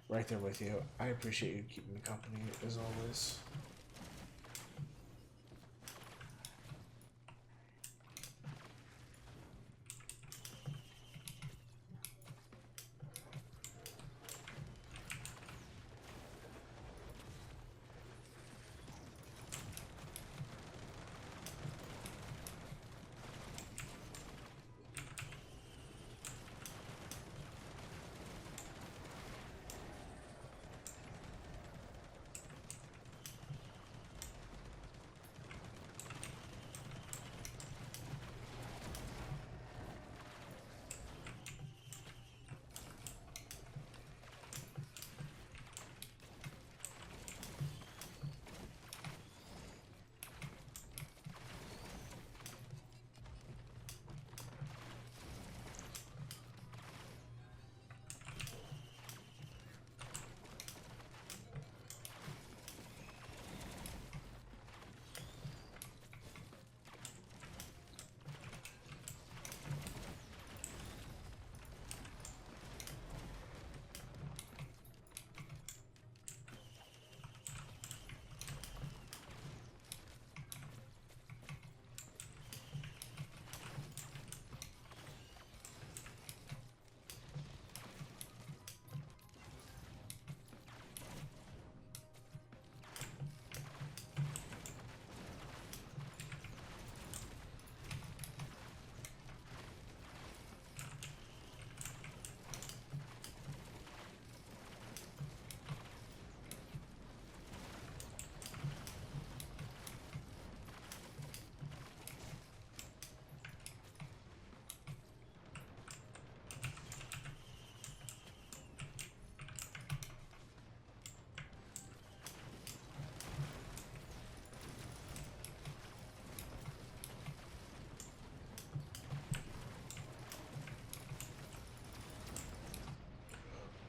right there with you. I appreciate you keeping me company as always.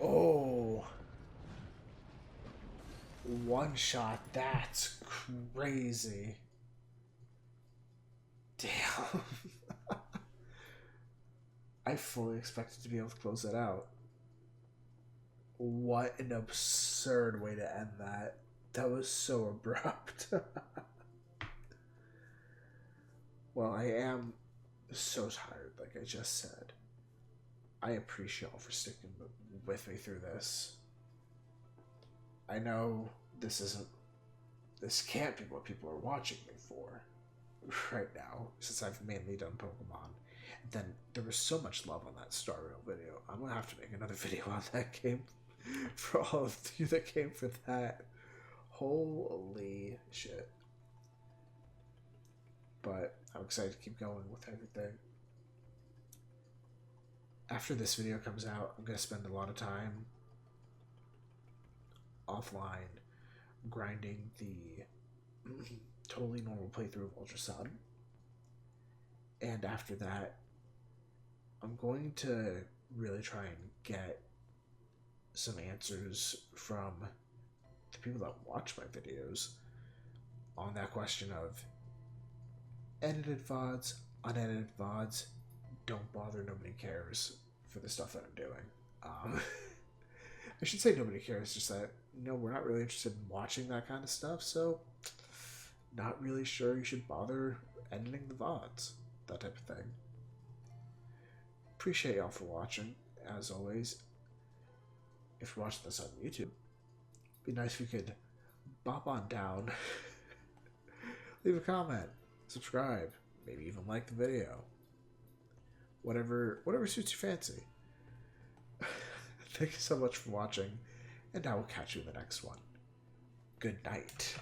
Oh, one shot. That's crazy. Damn. I fully expected to be able to close that out. What an absurd way to end that. That was so abrupt. Well, I am so tired, like I just said. I appreciate y'all for sticking with me through this. I know this can't be what people are watching me for right now, since I've mainly done Pokemon. Then there was so much love on that Star Rail video. I'm gonna have to make another video on that game for all of you that came for that. Holy shit. But I'm excited to keep going with everything. After this video comes out, I'm going to spend a lot of time offline grinding the totally normal playthrough of Ultra Sun. And after that, I'm going to really try and get some answers from the people that watch my videos on that question of edited VODs, unedited VODs, don't bother, nobody cares for the stuff that I'm doing. I should say nobody cares, just that, we're not really interested in watching that kind of stuff, so not really sure you should bother editing the VODs, that type of thing. Appreciate y'all for watching, as always. If you're watching this on YouTube, it'd be nice if you could bop on down, leave a comment, subscribe, maybe even like the video. Whatever suits your fancy. Thank you so much for watching, and I will catch you in the next one. Good night.